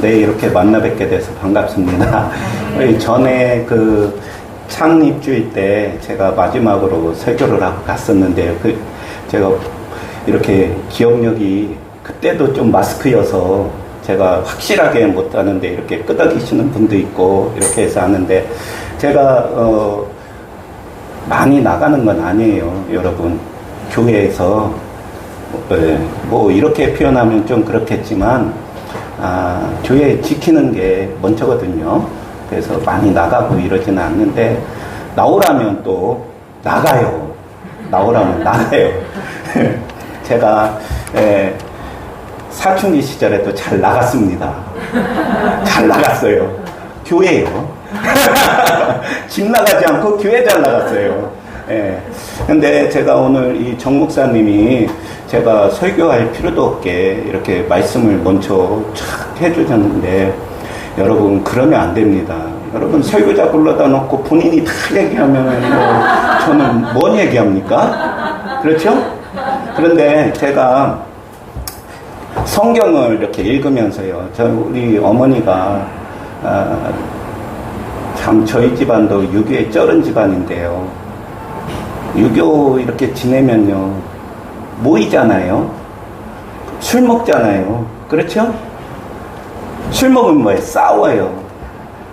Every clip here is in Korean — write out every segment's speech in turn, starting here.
네, 이렇게 만나 뵙게 돼서 반갑습니다. 전에 그 창립주일 때 제가 마지막으로 설교를 하고 갔었는데요. 제가 이렇게 기억력이 그때도 좀 마스크여서 제가 확실하게 못 하는데 이렇게 끄덕이시는 분도 있고 이렇게 해서 하는데 제가 많이 나가는 건 아니에요, 여러분. 교회에서 뭐 이렇게 표현하면 좀 그렇겠지만 교회 지키는 게 먼저거든요. 그래서 많이 나가고 이러지는 않는데 나오라면 또 나가요. 나오라면 나가요. 제가 사춘기 시절에도 잘 나갔습니다. 잘 나갔어요. 교회요. 집 나가지 않고 교회 잘 나갔어요. 근데 제가 오늘 이 정 목사님이 제가 설교할 필요도 없게 이렇게 말씀을 먼저 촥 해주셨는데 여러분 그러면 안 됩니다. 여러분 설교자 불러다 놓고 본인이 다 얘기하면 뭐 저는 뭔 얘기합니까? 그렇죠? 그런데 제가 성경을 이렇게 읽으면서요. 우리 어머니가 참 저희 집안도 유교에 쩔은 집안인데요. 유교 이렇게 지내면요. 모이잖아요. 술 먹잖아요. 그렇죠? 술 먹으면 뭐예요? 싸워요.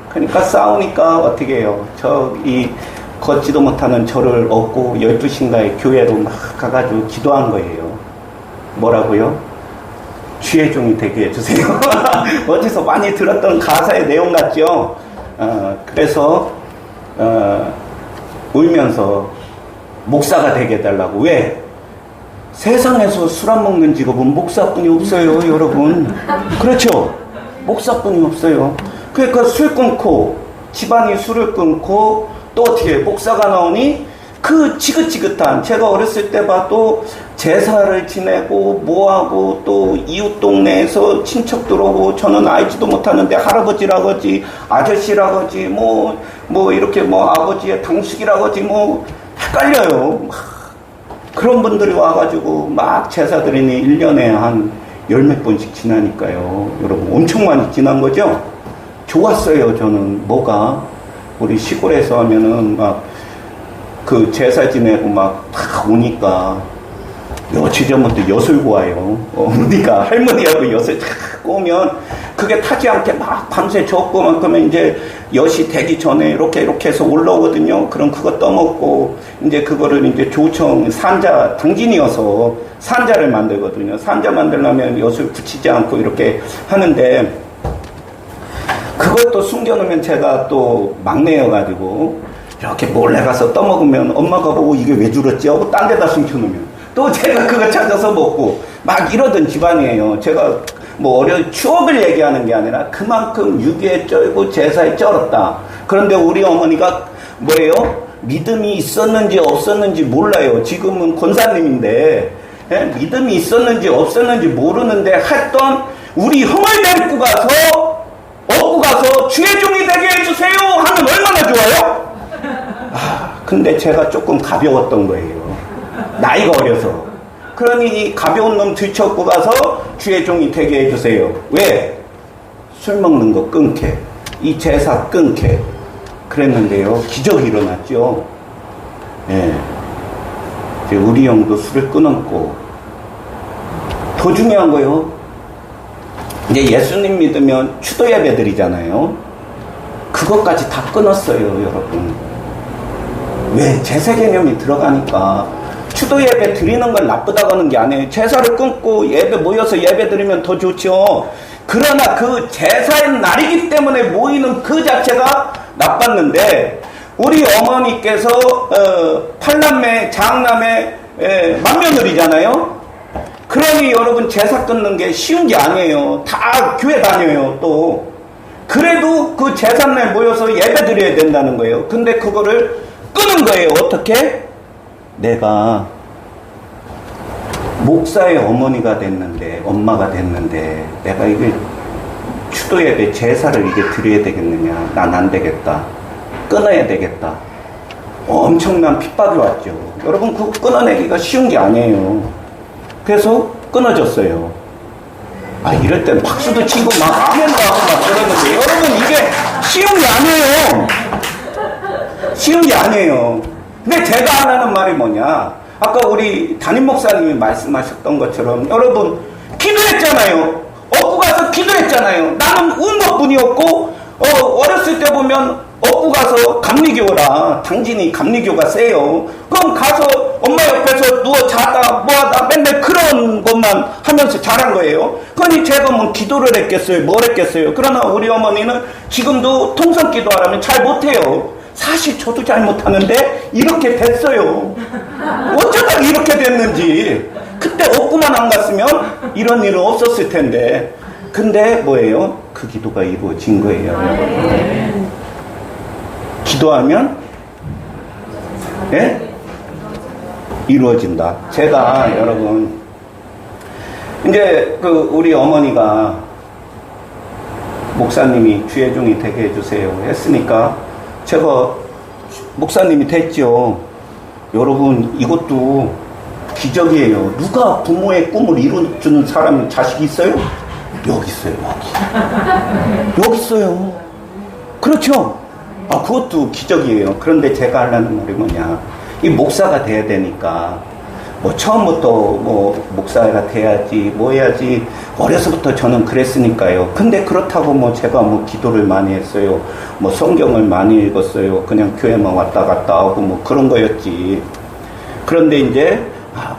그러니까 싸우니까 어떻게 해요? 걷지도 못하는 저를 얻고 12시인가에 교회로 막 가가지고 기도한 거예요. 뭐라고요? 주의 종이 되게 해주세요. 어디서 많이 들었던 가사의 내용 같죠? 그래서 울면서 목사가 되게 해달라고. 왜? 세상에서 술 안 먹는 직업은 목사뿐이 없어요, 여러분. 그렇죠? 목사뿐이 없어요. 그러니까 술 끊고 집안이 술을 끊고 또 어떻게 목사가 나오니 그 지긋지긋한, 제가 어렸을 때 봐도 제사를 지내고 뭐하고 또 이웃 동네에서 친척 들어오고 저는 알지도 못하는데 할아버지라거지 아저씨라거지 뭐 이렇게 뭐 아버지의 당숙이라거지 뭐 헷갈려요. 그런 분들이 와가지고 막 제사 드리니 1년에 한 10몇 번씩 지나니까요. 여러분 엄청 많이 지난 거죠? 좋았어요. 저는 뭐가 우리 시골에서 하면은 막 그 제사 지내고 막 다 오니까 며칠 전부터 엿을 구워요. 어머니가 할머니하고 엿을 탁 꼬면 그게 타지 않게 막 밤새 젓고 막 그러면 이제 엿이 되기 전에 이렇게 해서 올라오거든요. 그럼 그거 떠먹고 이제 그거를 이제 조청 산자 당진이어서 산자를 만들거든요. 산자 만들려면 엿을 붙이지 않고 이렇게 하는데 그것도 숨겨놓으면 제가 또 막내여가지고 이렇게 몰래 가서 떠먹으면 엄마가 보고 이게 왜 줄었지 하고 딴 데다 숨겨놓으면 또 제가 그거 찾아서 먹고 막 이러던 집안이에요. 제가 뭐 추억을 얘기하는 게 아니라 그만큼 유교에 쩔고 제사에 쩔었다. 그런데 우리 어머니가 뭐예요? 믿음이 있었는지 없었는지 몰라요. 지금은 권사님인데 믿음이 있었는지 없었는지 모르는데 했던 우리 형을 데리고 가서 얻고 가서 주의 종이 되게 해주세요 하면 얼마나 좋아요? 근데 제가 조금 가벼웠던 거예요. 나이가 어려서. 그러니 이 가벼운 놈 들쳐고 가서 주의 종이 되게 해주세요. 왜? 술 먹는 거 끊게. 이 제사 끊게. 그랬는데요. 기적이 일어났죠. 예. 우리 형도 술을 끊었고. 더 중요한 거요. 이제 예수님 믿으면 추도 예배 드리잖아요. 그것까지 다 끊었어요, 여러분. 왜? 제사 개념이 들어가니까. 추도 예배 드리는 건 나쁘다고 하는 게 아니에요. 제사를 끊고 예배 모여서 예배 드리면 더 좋죠. 그러나 그 제사의 날이기 때문에 모이는 그 자체가 나빴는데 우리 어머니께서 팔남매, 장남매 맏며느리잖아요. 그러니 여러분 제사 끊는 게 쉬운 게 아니에요. 다 교회 다녀요 또. 그래도 그 제삿날 모여서 예배 드려야 된다는 거예요. 근데 그거를 끊은 거예요. 어떻게? 내가 목사의 어머니가 됐는데 엄마가 됐는데 내가 이게 추도 예배 제사를 이게 드려야 되겠느냐. 난 안 되겠다. 끊어야 되겠다. 엄청난 핍박이 왔죠. 여러분 그거 끊어내기가 쉬운 게 아니에요. 그래서 끊어졌어요. 이럴 땐 박수도 치고 막 아멘도 하고 막 그러는데, 여러분, 이게 쉬운 게 아니에요. 쉬운 게 아니에요. 근데 제가 하려는 말이 뭐냐. 아까 우리 담임 목사님이 말씀하셨던 것처럼, 여러분, 기도했잖아요. 업고 가서 기도했잖아요. 나는 운 것뿐이었고, 어렸을 때 보면, 업고 가서 감리교라. 당진이 감리교가 세요. 그럼 가서 엄마 옆에서 누워 자다 뭐하다 맨날 그런 것만 하면서 자란 거예요. 그러니 제가 뭐 기도를 했겠어요? 뭘 했겠어요? 그러나 우리 어머니는 지금도 통성 기도하라면 잘 못해요. 사실 저도 잘 못하는데 이렇게 됐어요. 어쩌다 이렇게 됐는지. 그때 업고만 안 갔으면 이런 일은 없었을 텐데. 근데 뭐예요? 그 기도가 이루어진 거예요, 여러분. 기도하면 이루어진다. 제가 여러분 이제 우리 어머니가 목사님이 주예종이 되게 해주세요 했으니까 제가 목사님이 됐죠. 여러분 이것도 기적이에요. 누가 부모의 꿈을 이루어주는 사람이 자식이 있어요? 여기 있어요. 여기 있어요. 그렇죠? 그것도 기적이에요. 그런데 제가 하려는 말이 뭐냐. 이 목사가 돼야 되니까, 처음부터 목사가 돼야지, 뭐 해야지, 어려서부터 저는 그랬으니까요. 근데 그렇다고 제가 기도를 많이 했어요. 성경을 많이 읽었어요. 그냥 교회만 왔다 갔다 하고 그런 거였지. 그런데 이제,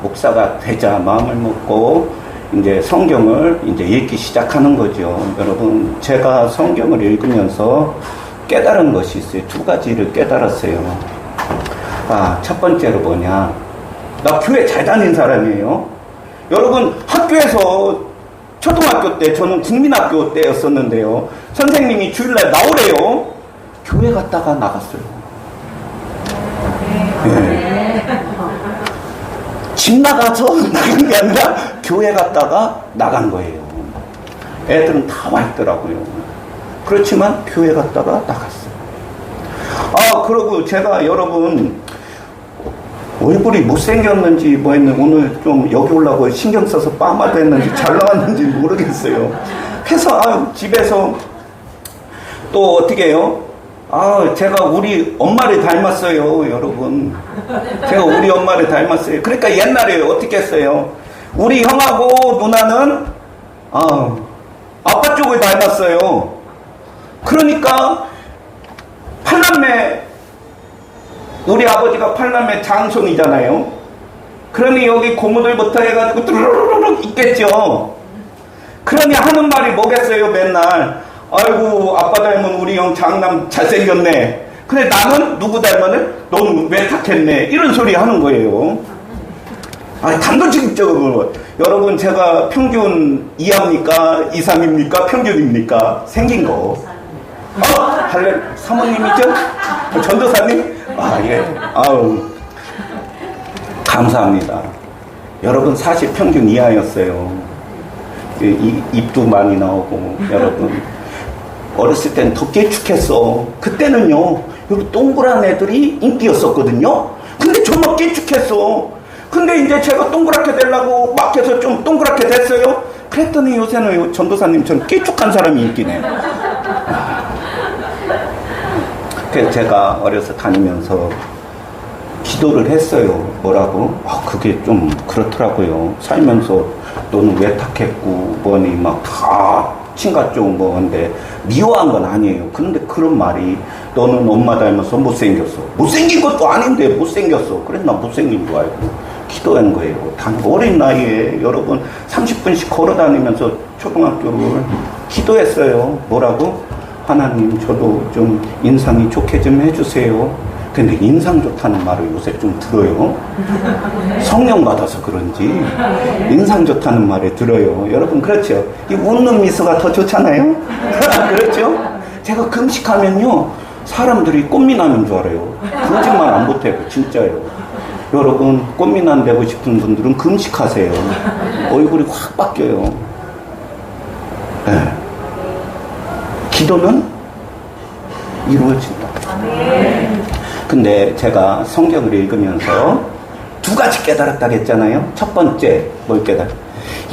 목사가 되자 마음을 먹고, 이제 성경을 이제 읽기 시작하는 거죠. 여러분, 제가 성경을 읽으면서 깨달은 것이 있어요. 두 가지를 깨달았어요. 첫 번째로 뭐냐. 나 교회 잘 다닌 사람이에요. 여러분, 학교에서 초등학교 때, 저는 국민학교 때였었는데요. 선생님이 주일날 나오래요. 교회 갔다가 나갔어요. 네. 집 나가서 나간 게 아니라 교회 갔다가 나간 거예요. 애들은 다 와 있더라고요. 그렇지만 교회 갔다가 나갔어요. 그리고 제가 여러분 얼굴이 못생겼는지 뭐 했는지 오늘 좀 여기 오려고 신경 써서 빠마도 했는지 잘 나왔는지 모르겠어요. 그래서 집에서 또 어떻게 해요? 제가 우리 엄마를 닮았어요, 여러분. 제가 우리 엄마를 닮았어요. 그러니까 옛날에 어떻게 했어요? 우리 형하고 누나는 아빠 쪽을 닮았어요. 그러니까 팔남매, 우리 아버지가 팔남매 장손이잖아요. 그러니 여기 고모들부터 해가지고 뚜루루룩 있겠죠. 그러니 하는 말이 뭐겠어요, 맨날. 아이고, 아빠 닮은 우리 형 장남 잘생겼네. 근데 나는 누구 닮았네? 너는 왜 탁했네? 이런 소리 하는 거예요. 단도직입적으로. 여러분, 제가 평균 2합니까? 2, 3입니까? 평균입니까? 생긴 거. 사모님이죠? 전도사님? 예. 감사합니다. 여러분, 사실 평균 이하였어요. 입도 많이 나오고, 여러분. 어렸을 땐 더 깨축했어. 그때는요, 여기 동그란 애들이 인기였었거든요? 근데 정말 깨축했어. 근데 이제 제가 동그랗게 되려고 막 해서 좀 동그랗게 됐어요? 그랬더니 요새는 전도사님처럼 깨축한 사람이 인기네. 그래서 제가 어려서 다니면서 기도를 했어요. 뭐라고? 그게 좀 그렇더라고요. 살면서 너는 왜 탁했고 뭐니 막 다 친같죠 뭐인데 미워한 건 아니에요. 그런데 그런 말이 너는 엄마 닮아서 못생겼어. 못생긴 것도 아닌데 못생겼어. 그래서 나 못생긴 거 알고 기도한 거예요. 단 어린 나이에 여러분 30분씩 걸어다니면서 초등학교를 기도했어요. 뭐라고? 하나님 저도 좀 인상이 좋게 좀 해주세요. 근데 인상 좋다는 말을 요새 좀 들어요. 성령 받아서 그런지 인상 좋다는 말을 들어요. 여러분 그렇죠? 이 웃는 미소가 더 좋잖아요. 그렇죠? 제가 금식하면요 사람들이 꽃미남인 줄 알아요. 거짓말 안 못해요. 진짜요. 여러분 꽃미남 되고 싶은 분들은 금식하세요. 얼굴이 확 바뀌어요. 네. 기도는 이루어진다. 근데 제가 성경을 읽으면서 두 가지 깨달았다고 했잖아요. 첫 번째 뭘 깨달았?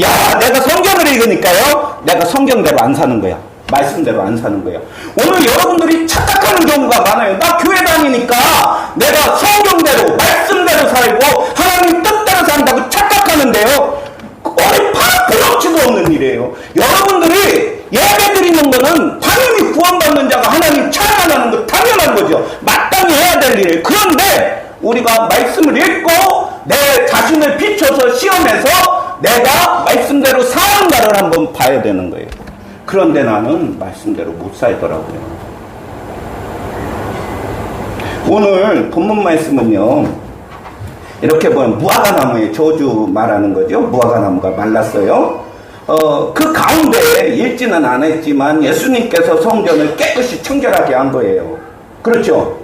야, 내가 성경을 읽으니까요, 내가 성경대로 안 사는 거야. 말씀대로 안 사는 거예요. 오늘 여러분들이 착각하는 경우가 많아요. 나 교회 다니니까 내가 성경대로, 말씀대로 살고 하나님 뜻대로 산다고 착각하는데요. 오늘 필요치도 없는 일이에요. 여러분들이 예배 드리는 거는 당연히 구원받는 자가 하나님 찬양하는 거 당연한 거죠. 마땅히 해야 될 일이에요. 그런데 우리가 말씀을 읽고 내 자신을 비춰서 시험해서 내가 말씀대로 사는가를 한번 봐야 되는 거예요. 그런데 나는 말씀대로 못 살더라고요. 오늘 본문 말씀은요, 이렇게 보면 무화과나무의 저주 말하는 거죠. 무화과나무가 말랐어요. 그 가운데 읽지는 않았지만 예수님께서 성전을 깨끗이 청결하게 한 거예요. 그렇죠?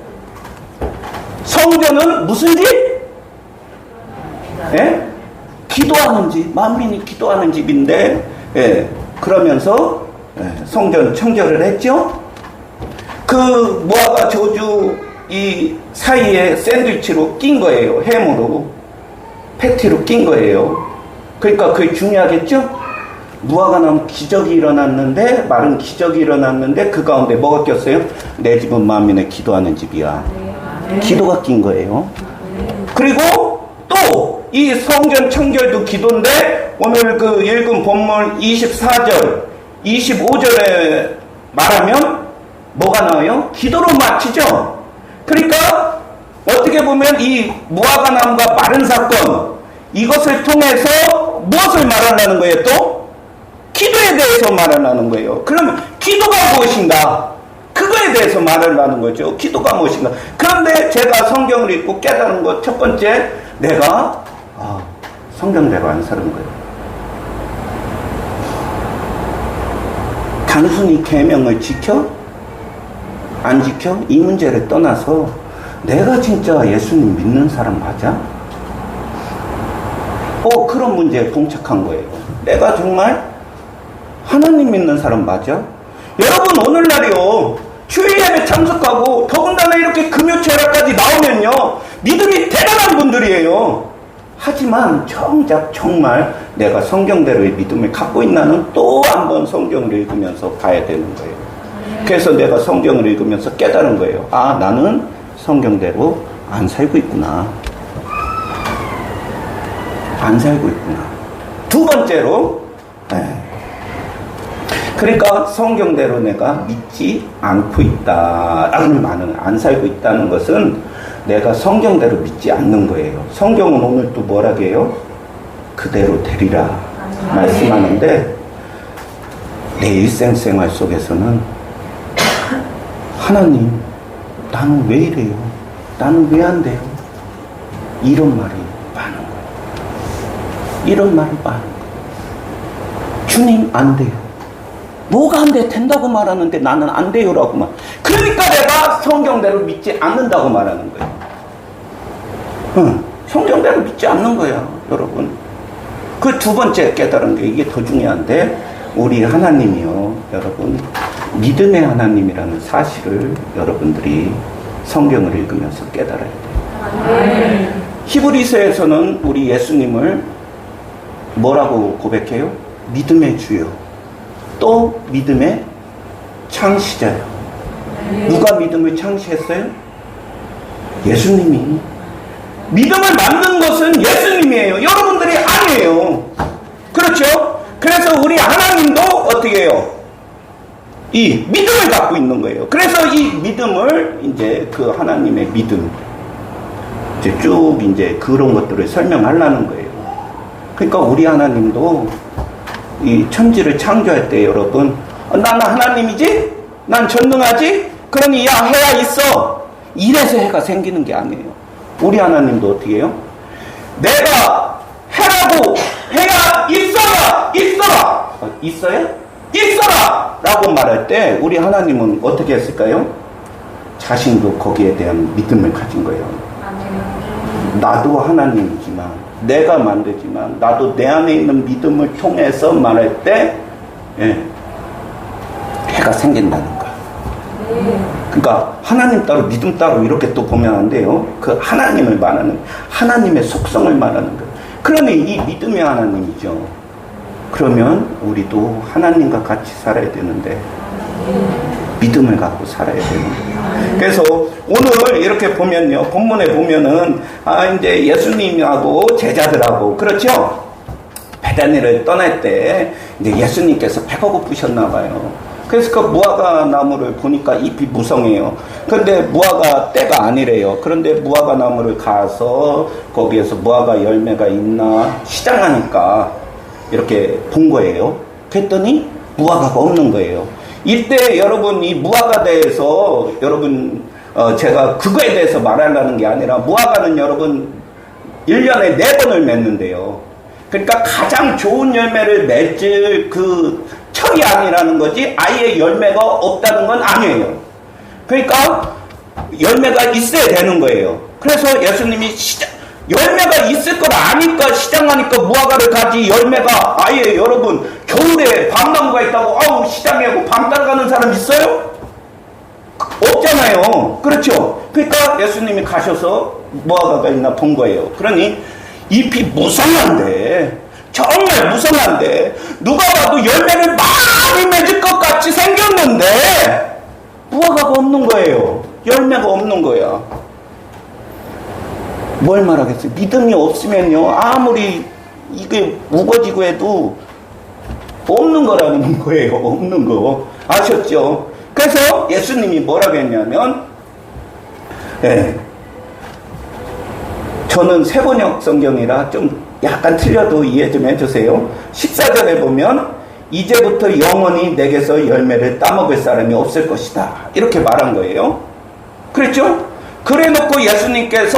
성전은 무슨 집? 예? 기도하는 집, 만민이 기도하는 집인데, 예, 그러면서 성전 청결을 했죠. 그 무화과 저주 이 사이에 샌드위치로 낀 거예요. 햄으로, 패티로 낀 거예요. 그러니까 그게 중요하겠죠. 무화과나무 기적이 일어났는데, 마른 기적이 일어났는데 그 가운데 뭐가 꼈어요? 내 집은 만민의 기도하는 집이야. 기도가 낀 거예요. 그리고 또 이 성전 청결도 기도인데, 오늘 그 읽은 본문 24절 25절에 말하면 뭐가 나와요? 기도로 마치죠. 그러니까 어떻게 보면 이 무화과나무가 마른 사건, 이것을 통해서 무엇을 말하려는 거예요? 또 기도에 대해서 말하려는 거예요. 그러면 기도가 무엇인가? 그거에 대해서 말하려는 거죠. 기도가 무엇인가? 그런데 제가 성경을 읽고 깨달은 것 첫 번째, 내가 성경대로 안 사는 거예요. 단순히 계명을 지켜? 안 지켜? 이 문제를 떠나서 내가 진짜 예수님 믿는 사람 맞아? 그런 문제에 봉착한 거예요. 내가 정말 하나님 믿는 사람 맞아? 여러분, 오늘날이요, 주일 예배 참석하고 더군다나 이렇게 금요철학까지 나오면요, 믿음이 대단한 분들이에요. 하지만 정작 정말 내가 성경대로의 믿음을 갖고 있나는 또 한 번 성경을 읽으면서 봐야 되는 거예요. 그래서 내가 성경을 읽으면서 깨달은 거예요. 나는 성경대로 안 살고 있구나. 안 살고 있구나. 두 번째로, 그러니까 성경대로 내가 믿지 않고 있다라는 말은, 안 살고 있다는 것은 내가 성경대로 믿지 않는 거예요. 성경은 오늘 또 뭐라고 해요? 그대로 되리라 말씀하는데, 내 일생생활 속에서는 하나님, 나는 왜 이래요? 나는 왜 안 돼요? 이런 말이 많은 거예요. 이런 말이 많은 거예요. 주님, 안 돼요. 뭐가 안 돼? 된다고 말하는데 나는 안 돼요라고 말. 그러니까 내가 성경대로 믿지 않는다고 말하는 거예요. 성경대로 믿지 않는 거야, 여러분. 그 두 번째 깨달은 게, 이게 더 중요한데, 우리 하나님이요, 여러분, 믿음의 하나님이라는 사실을 여러분들이 성경을 읽으면서 깨달아야 돼요. 히브리서에서는 우리 예수님을 뭐라고 고백해요? 믿음의 주요, 또 믿음의 창시자요. 누가 믿음을 창시했어요? 예수님이. 믿음을 만든 것은 예수님이에요. 여러분들이 아니에요. 그렇죠? 그래서 우리 하나님도 어떻게 해요? 이 믿음을 갖고 있는 거예요. 그래서 이 믿음을 이제 그 하나님의 믿음, 이제 쭉 이제 그런 것들을 설명하려는 거예요. 그러니까 우리 하나님도 이 천지를 창조할 때, 여러분, 나는 하나님이지? 난 전능하지? 그러니 야, 해야 있어. 이래서 해가 생기는 게 아니에요. 우리 하나님도 어떻게 해요? 내가 해라고, 해야 있어라! 있어라! 있어요? 있어라! 라고 말할 때 우리 하나님은 어떻게 했을까요? 자신도 거기에 대한 믿음을 가진 거예요. 나도 하나님이지만, 내가 만들지만, 나도 내 안에 있는 믿음을 통해서 말할 때, 해가 생긴다는 거야. 그러니까 하나님 따로 믿음 따로 이렇게 또 보면 안 돼요. 그 하나님을 말하는, 하나님의 속성을 말하는 거예요. 그러니 이 믿음의 하나님이죠. 그러면 우리도 하나님과 같이 살아야 되는데 믿음을 갖고 살아야 되는 거예요. 그래서 오늘 이렇게 보면요, 본문에 보면은 이제 예수님하고 제자들하고 그렇죠? 베다니를 떠날 때 이제 예수님께서 배가 고프셨나 봐요. 그래서 그 무화과 나무를 보니까 잎이 무성해요. 그런데 무화과 때가 아니래요. 그런데 무화과 나무를 가서 거기에서 무화과 열매가 있나 시장하니까 이렇게 본 거예요. 그랬더니 무화과가 없는 거예요. 이때 여러분 이 무화과에 대해서 여러분 제가 그거에 대해서 말하려는 게 아니라 무화과는 여러분 1년에 4번을 맺는데요. 그러니까 가장 좋은 열매를 맺을 그 철이 아니라는 거지 아예 열매가 없다는 건 아니에요. 그러니까 열매가 있어야 되는 거예요. 그래서 예수님이 열매가 있을 걸 아니까 시장하니까 무화과를 가지 열매가 아예 여러분 겨울에 밤나무가 있다고 시장에 밤 따라가는 사람 있어요? 없잖아요. 그렇죠? 그러니까 예수님이 가셔서 무화과가 있나 본 거예요. 그러니 잎이 무성한데 정말 무성한데 누가 봐도 열매를 많이 맺을 것 같이 생겼는데 무화과가 없는 거예요. 열매가 없는 거야. 뭘 말하겠어요? 믿음이 없으면요 아무리 이게 우거지고 해도 없는 거라는 거예요. 없는 거 아셨죠? 그래서 예수님이 뭐라고 했냐면 저는 세번역 성경이라 좀 약간 틀려도 이해 좀 해주세요. 14절에 보면 이제부터 영원히 내게서 열매를 따먹을 사람이 없을 것이다 이렇게 말한 거예요. 그랬죠? 그래놓고 예수님께서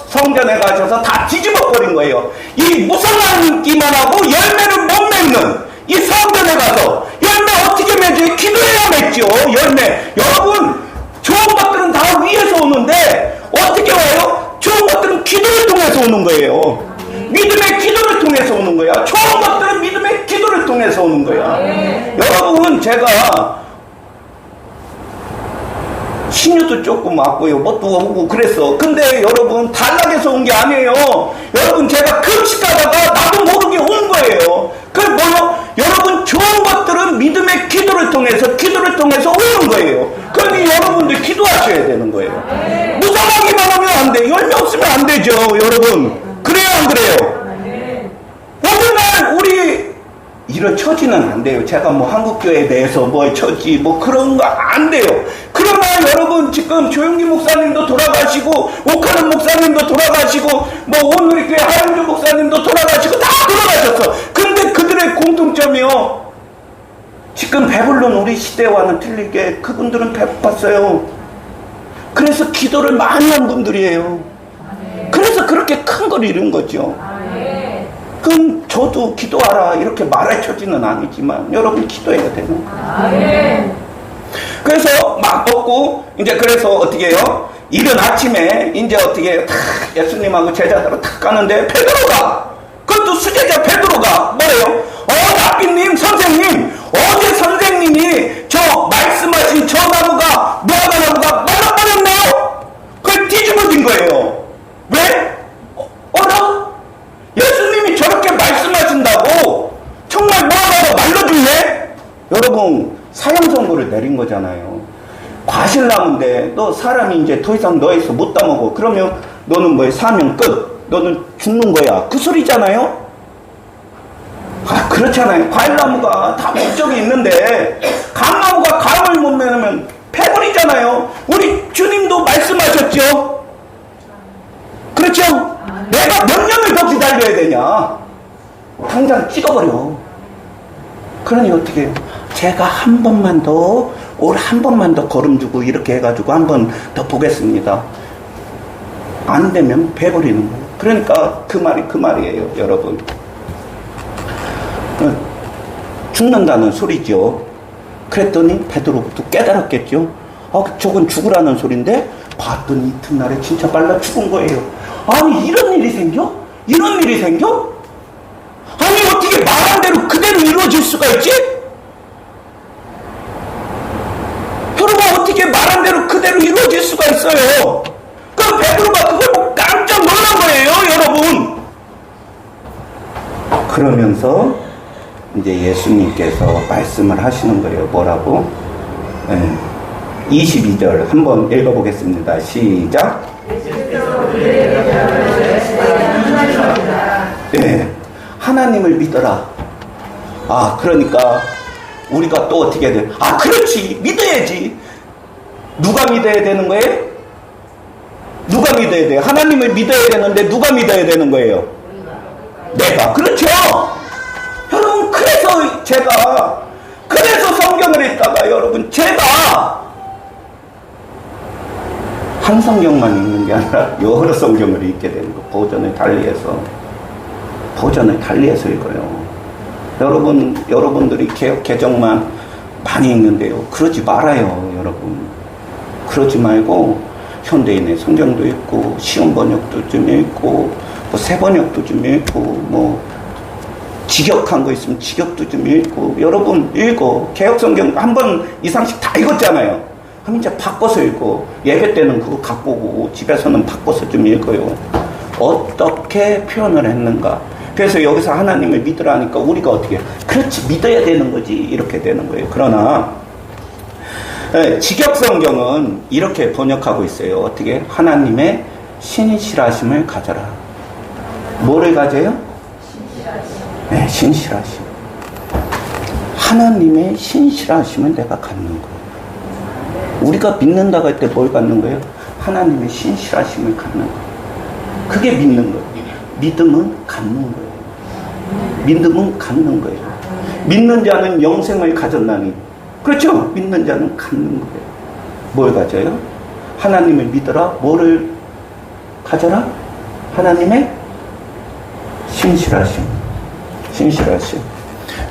성전에 가셔서 다 뒤집어 버린 거예요. 이 무성하기만 하고 열매를 못 맺는 이 성전에 가서 열매 어떻게 맺어요? 기도해야 맺죠. 열매. 여러분 좋은 것들은 다 위에서 오는데 어떻게 와요? 좋은 것들은 기도를 통해서 오는 거예요. 믿음의 기도를 통해서 오는 거야. 좋은 것들은 믿음의 기도를 통해서 오는 거야. 여러분 제가 신유도 조금 왔고요. 뭣도 오고 그랬어. 근데 여러분 단락에서 온 게 아니에요. 여러분 제가 금식하다가 나도 모르게 온 거예요. 그게 뭐요? 여러분 좋은 것들은 믿음의 기도를 통해서 오는 거예요. 그러니 여러분들 기도하셔야 되는 거예요. 무성하기만 하면 안 돼. 열매 없으면 안 되죠. 여러분 그래요 안 그래요? 오늘날 우리 이런 처지는 안 돼요. 제가 뭐 한국교회에 대해서 뭐 처지 뭐 그런 거 안 돼요. 그러나 여러분 지금 조용기 목사님도 돌아가시고 오카는 목사님도 돌아가시고 뭐 오늘 교회 하영주 목사님도 돌아가시고 다 돌아가셨어. 근데 그들의 공통점이요. 지금 배불른 우리 시대와는 틀리게 그분들은 배고팠어요. 그래서 기도를 많이 한 분들이에요. 그래서 그렇게 큰 걸 이룬 거죠. 그럼 저도 기도하라 이렇게 말할 처지는 아니지만 여러분 기도해야 되는 거예요. 그래서 막 먹고 이제 그래서 어떻게 해요? 이른 아침에 이제 어떻게 해요? 탁 예수님하고 제자들은 탁 가는데 베드로가 그것도 수제자 베드로가 뭐예요? 랍비님 선생님 어제 선생님이 저 말씀하신 저 나무가 무화과 나무가 말라버렸네요. 그걸 뒤집어진 거예요. 왜? 예수님이 저렇게 말씀하신다고 정말 무화과가 말라줄래? 여러분 사형 선고를 내린 거잖아요. 과실나무인데 너 사람이 이제 더 이상 너에서 못 따먹어. 그러면 너는 뭐해? 사명 끝. 너는 죽는 거야. 그 소리잖아요. 그렇잖아요. 과일나무가 다 목적이 있는데 감나무가 감을 못 내면 패버리잖아요. 우리 주님도 말씀하셨죠. 그렇죠? 내가 몇 년을 더 기다려야 되냐? 당장 찍어버려. 그러니 어떻게 해요? 제가 한 번만 더, 올 한 번만 더 걸음 주고 이렇게 해가지고 한 번 더 보겠습니다. 안 되면 배버리는 거예요. 그러니까 그 말이 그 말이에요, 여러분. 죽는다는 소리죠. 그랬더니 베드로부터 깨달았겠죠. 저건 죽으라는 소린데 봤더니 이튿날에 진짜 빨라 죽은 거예요. 아니 이런 일이 생겨? 이런 일이 생겨? 아니 어떻게 말한 대로 그대로 이루어질 수가 있지? 여러분 어떻게 말한 대로 그대로 이루어질 수가 있어요? 그럼 베드로가 그걸 보고 깜짝 놀란 거예요, 여러분. 그러면서 이제 예수님께서 말씀을 하시는 거예요. 뭐라고? 22절 한번 읽어보겠습니다. 시작. 네, 하나님을 믿어라. 그러니까 우리가 또 어떻게 해야 돼? 그렇지, 믿어야지. 누가 믿어야 되는 거예요? 누가 믿어야 돼요? 하나님을 믿어야 되는데 누가 믿어야 되는 거예요? 내가. 그렇죠. 여러분, 그래서 성경을 읽다가 여러분, 제가 한 성경만 읽는 게 아니라 여러 성경을 읽게 되는 거. 버전을 달리해서 읽어요. 여러분들이 개혁 개정만 많이 읽는데요. 그러지 말아요, 여러분. 그러지 말고 현대인의 성경도 읽고 시험 번역도 좀 읽고 새 번역도 좀 읽고 직역한 거 있으면 직역도 좀 읽고. 여러분 읽어. 개혁 성경 한 번 이상씩 다 읽었잖아요. 그럼 이제 바꿔서 읽고, 예배 때는 그거 갖고 오고 집에서는 바꿔서 좀 읽어요. 어떻게 표현을 했는가. 그래서 여기서 하나님을 믿으라니까 우리가 어떻게, 그렇지, 믿어야 되는 거지, 이렇게 되는 거예요. 그러나 직역 성경은 이렇게 번역하고 있어요. 어떻게? 하나님의 신실하심을 가져라. 뭐를 가져요? 네, 신실하심. 하나님의 신실하심을 내가 갖는 거예요. 우리가 믿는다고 할 때 뭘 갖는 거예요? 하나님의 신실하심을 갖는 거예요. 그게 믿는 거예요. 믿음은 갖는 거예요. 믿음은 갖는 거예요. 믿는 자는 영생을 가졌나니. 그렇죠? 믿는 자는 갖는 거예요. 뭘 가져요? 하나님을 믿어라. 뭐를 가져라? 하나님의 신실하심.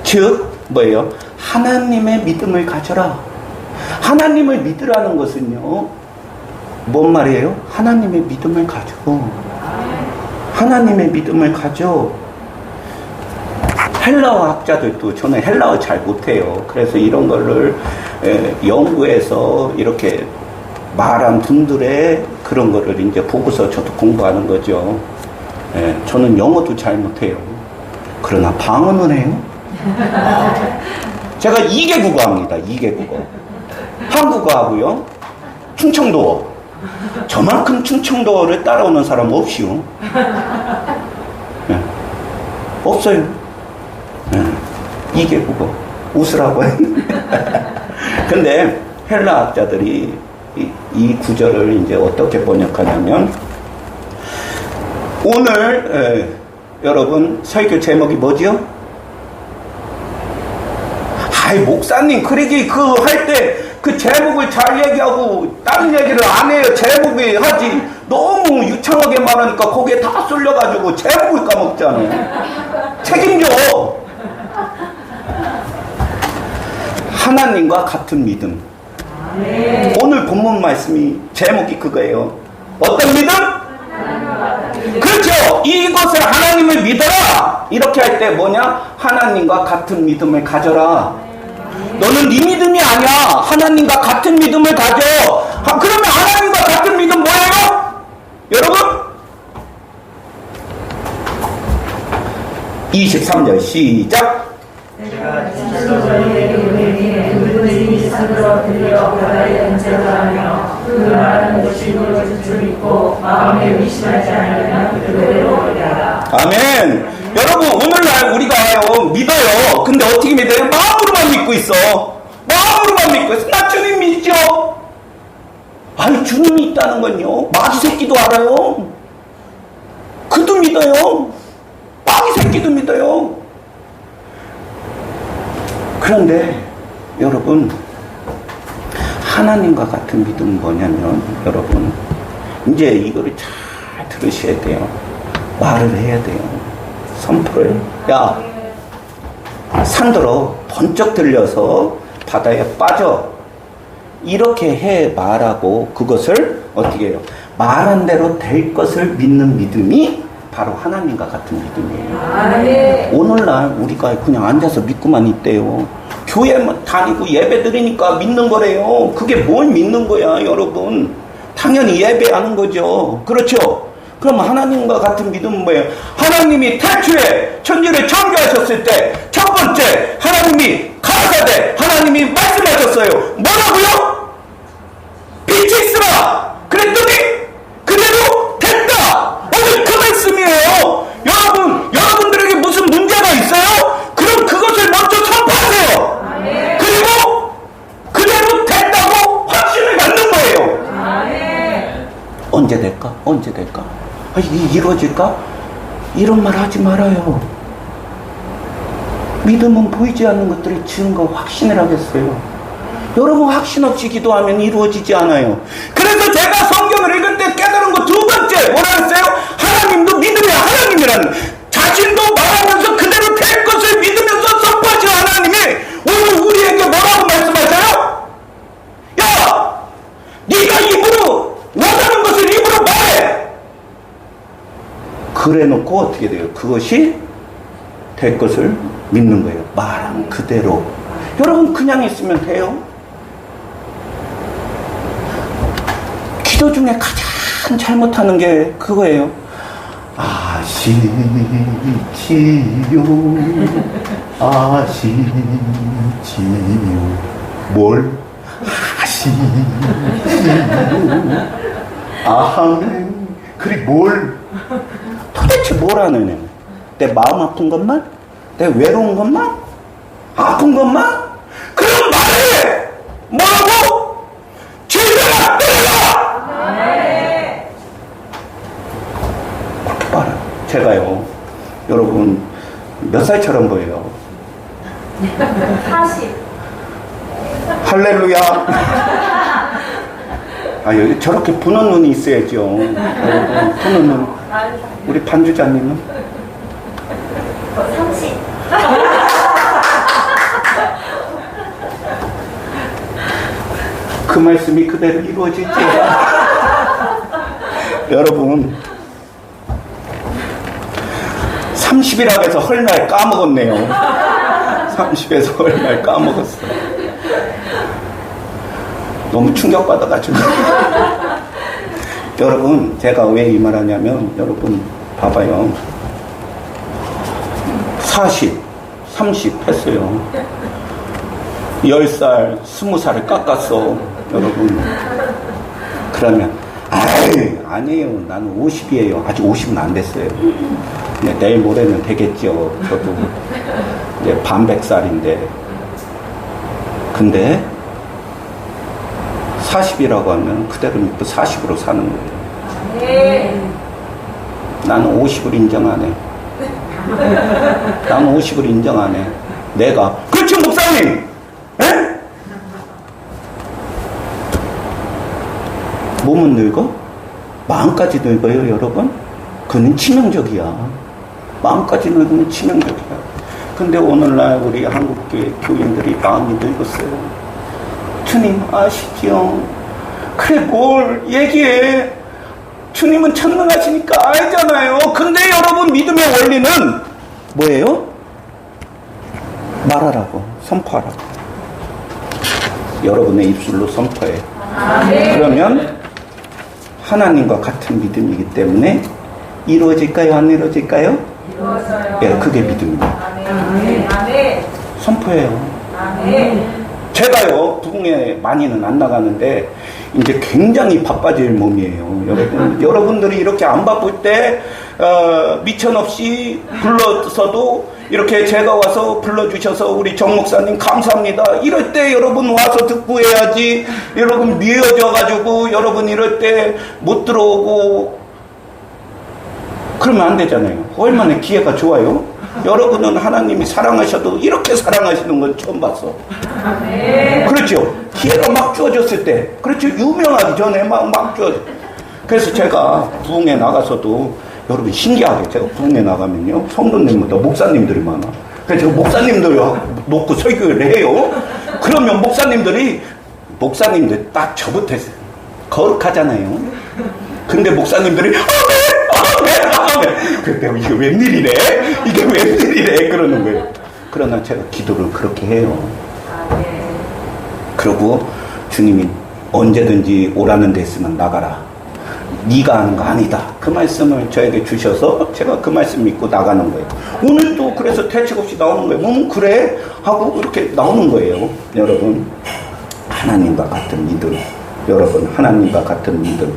즉 뭐예요? 하나님의 믿음을 가져라. 하나님을 믿으라는 것은요, 뭔 말이에요? 하나님의 믿음을 가져. 하나님의 믿음을 가져. 헬라어 학자들도, 저는 헬라어 잘 못해요. 그래서 이런 거를 연구해서 이렇게 말한 분들의 그런 거를 이제 보고서 저도 공부하는 거죠. 저는 영어도 잘 못해요. 그러나 방언은 해요. 제가 2개 국어 합니다. 2개 국어. 한국어하고요, 충청도어. 저만큼 충청도어를 따라오는 사람 없이요. 없어요. 2개 국어. 웃으라고 했는데. 근데 헬라 학자들이 이 구절을 이제 어떻게 번역하냐면, 오늘 여러분 설교 제목이 뭐지요? 목사님, 그러기 할 때 그 제목을 잘 얘기하고 다른 얘기를 안 해요. 제목이 하지. 너무 유창하게 말하니까 거기에 다 쏠려가지고 제목을 까먹잖아요. 책임져. 하나님과 같은 믿음. 오늘 본문 말씀이 제목이 그거예요. 어떤 믿음? 그렇죠. 이것을 하나님을 믿어라. 이렇게 할 때 뭐냐? 하나님과 같은 믿음을 가져라. 너는 네 믿음이 아니야. 하나님과 같은 믿음을 가져. 그러면 하나님과 같은 믿음 뭐예요? 여러분? 23절 시작. 내가 진실로 너희에게 이르노니 그들이 산으로 들려 바다에 던져가며 그 말하는 것이 이루어질 줄 믿고 마음에 의심하지 않으면 그대로 오리라. 아멘. 여러분, 오늘날 우리가요 믿어요. 근데 어떻게 믿어요? 마음으로만 믿고 있어. 마음으로만 믿고 있어. 나 주님 믿죠. 아니, 주님이 있다는 건요, 마귀 새끼도 알아요. 그도 믿어요. 마귀 새끼도 믿어요. 그런데 여러분, 하나님과 같은 믿음은 뭐냐면, 여러분 이제 이거를 잘 들으셔야 돼요. 말을 해야 돼요. 선포를. 야, 산더러 번쩍 들려서 바다에 빠져. 이렇게 해 말하고 그것을 어떻게 해요? 말한 대로 될 것을 믿는 믿음이 바로 하나님과 같은 믿음이에요. 오늘날 우리가 그냥 앉아서 믿고만 있대요. 교회 다니고 예배 드리니까 믿는 거래요. 그게 뭘 믿는 거야, 여러분? 당연히 예배하는 거죠. 그렇죠? 그럼 하나님과 같은 믿음은 뭐예요? 하나님이 태초에 천지를 창조하셨을 때 첫 번째 번째, 하나님이 가라사대 하나님이 말씀하셨어요. 뭐라고요? 빛이 있으라. 그랬더니 그대로 됐다. 오늘 그 말씀이에요. 여러분들에게 무슨 문제가 있어요? 그럼 그것을 먼저 선포하세요. 그리고 그대로 됐다고 확신을 갖는 거예요. 언제 될까? 언제 될까? 이루어질까? 이런 말 하지 말아요. 믿음은 보이지 않는 것들이 증거 확신을 하겠어요. 여러분, 확신 없이 기도하면 이루어지지 않아요. 그래서 제가 성경을 읽을 때 깨달은 거 두 번째 뭐라 했어요? 하나님도 믿음의 하나님이라는, 자신도 말하면서 그대로 될 것을 믿으면서 선포하신 하나님이 오늘 우리에게 뭐라고 말씀하셔요? 야! 네가 입으로 원하는 것을 입으로 말해! 그래 놓고 어떻게 돼요? 그것이 될 것을 믿는 거예요. 말한 그대로. 여러분, 그냥 있으면 돼요? 기도 중에 가장 잘못하는 게 그거예요. 아시지요, 아시지요. 뭘? 아시지요. 아멘. 그리 뭘? 도대체 뭘 하느냐? 내 마음 아픈 것만? 내 외로운 것만? 아픈 것만? 그럼 말해! 뭐라고? 질려라! 때려라! 그렇게 말해요. 제가요, 여러분, 몇 살처럼 보여요? 40. 할렐루야! 여기 저렇게 부는 눈이 있어야죠. 여러분, 부는 눈. 우리 반주자님은? 30. 그 말씀이 그대로 이루어질지. 여러분, 30이라고 해서 헐날 까먹었네요. 30에서 헐날 까먹었어. 너무 충격받아가지고. 여러분, 제가 왜 이 말 하냐면, 여러분, 봐봐요. 40, 30 했어요. 10살, 20살을 깎았어. 여러분. 그러면, 아니에요. 나는 50이에요. 아직 50은 안 됐어요. 내일 모레는 되겠죠. 저도 이제 반백살인데. 근데, 40이라고 하면 그대로 믿고 40으로 사는 거예요. 나는 50을 인정 안 해. 나는 50을 인정 안 해. 내가. 그렇죠, 목사님! 에? 몸은 늙어? 마음까지 늙어요, 여러분? 그는 치명적이야. 마음까지 늙으면 치명적이야. 근데 오늘날 우리 한국교회 교인들이 마음이 늙었어요. 주님 아시지요? 그래, 뭘 얘기해. 주님은 전능하시니까 알잖아요. 근데 여러분, 믿음의 원리는 뭐예요? 말하라고, 선포하라고. 여러분의 입술로 선포해. 그러면 하나님과 같은 믿음이기 때문에 이루어질까요? 안 이루어질까요? 이루어져요. 예, 그게 믿음입니다. 선포해요. 제가요, 부흥에 많이는 안 나가는데, 이제 굉장히 바빠질 몸이에요. 여러분들이 이렇게 안 바쁠 때, 미천없이 불러서도, 이렇게 제가 와서 불러주셔서 우리 정 목사님 감사합니다. 이럴 때 여러분 와서 듣고 해야지, 여러분 미어져가지고, 여러분 이럴 때 못 들어오고, 그러면 안 되잖아요. 얼마나 기회가 좋아요? 여러분은 하나님이 사랑하셔도 이렇게 사랑하시는 건 처음 봤어. 그렇죠? 기회가 막 주어졌을 때, 그렇죠? 유명하기 전에 막 주어져. 그래서 제가 부흥에 나가서도, 여러분 신기하게 제가 부흥에 나가면요, 성도님보다 목사님들이 많아. 그래서 제가 목사님들 놓고 설교를 해요. 그러면 목사님들 딱 저부터 거룩하잖아요. 근데 목사님들이 그때 이게 웬일이래? 이게 웬일이래? 그러는 거예요. 그러나 제가 기도를 그렇게 해요. 그리고 주님이 언제든지 오라는 데 있으면 나가라. 네가 하는 거 아니다. 그 말씀을 저에게 주셔서 제가 그 말씀 믿고 나가는 거예요. 오늘 또 그래서 대책 없이 나오는 거예요. 그래? 하고 이렇게 나오는 거예요. 여러분, 하나님과 같은 믿음. 여러분, 하나님과 같은 믿음.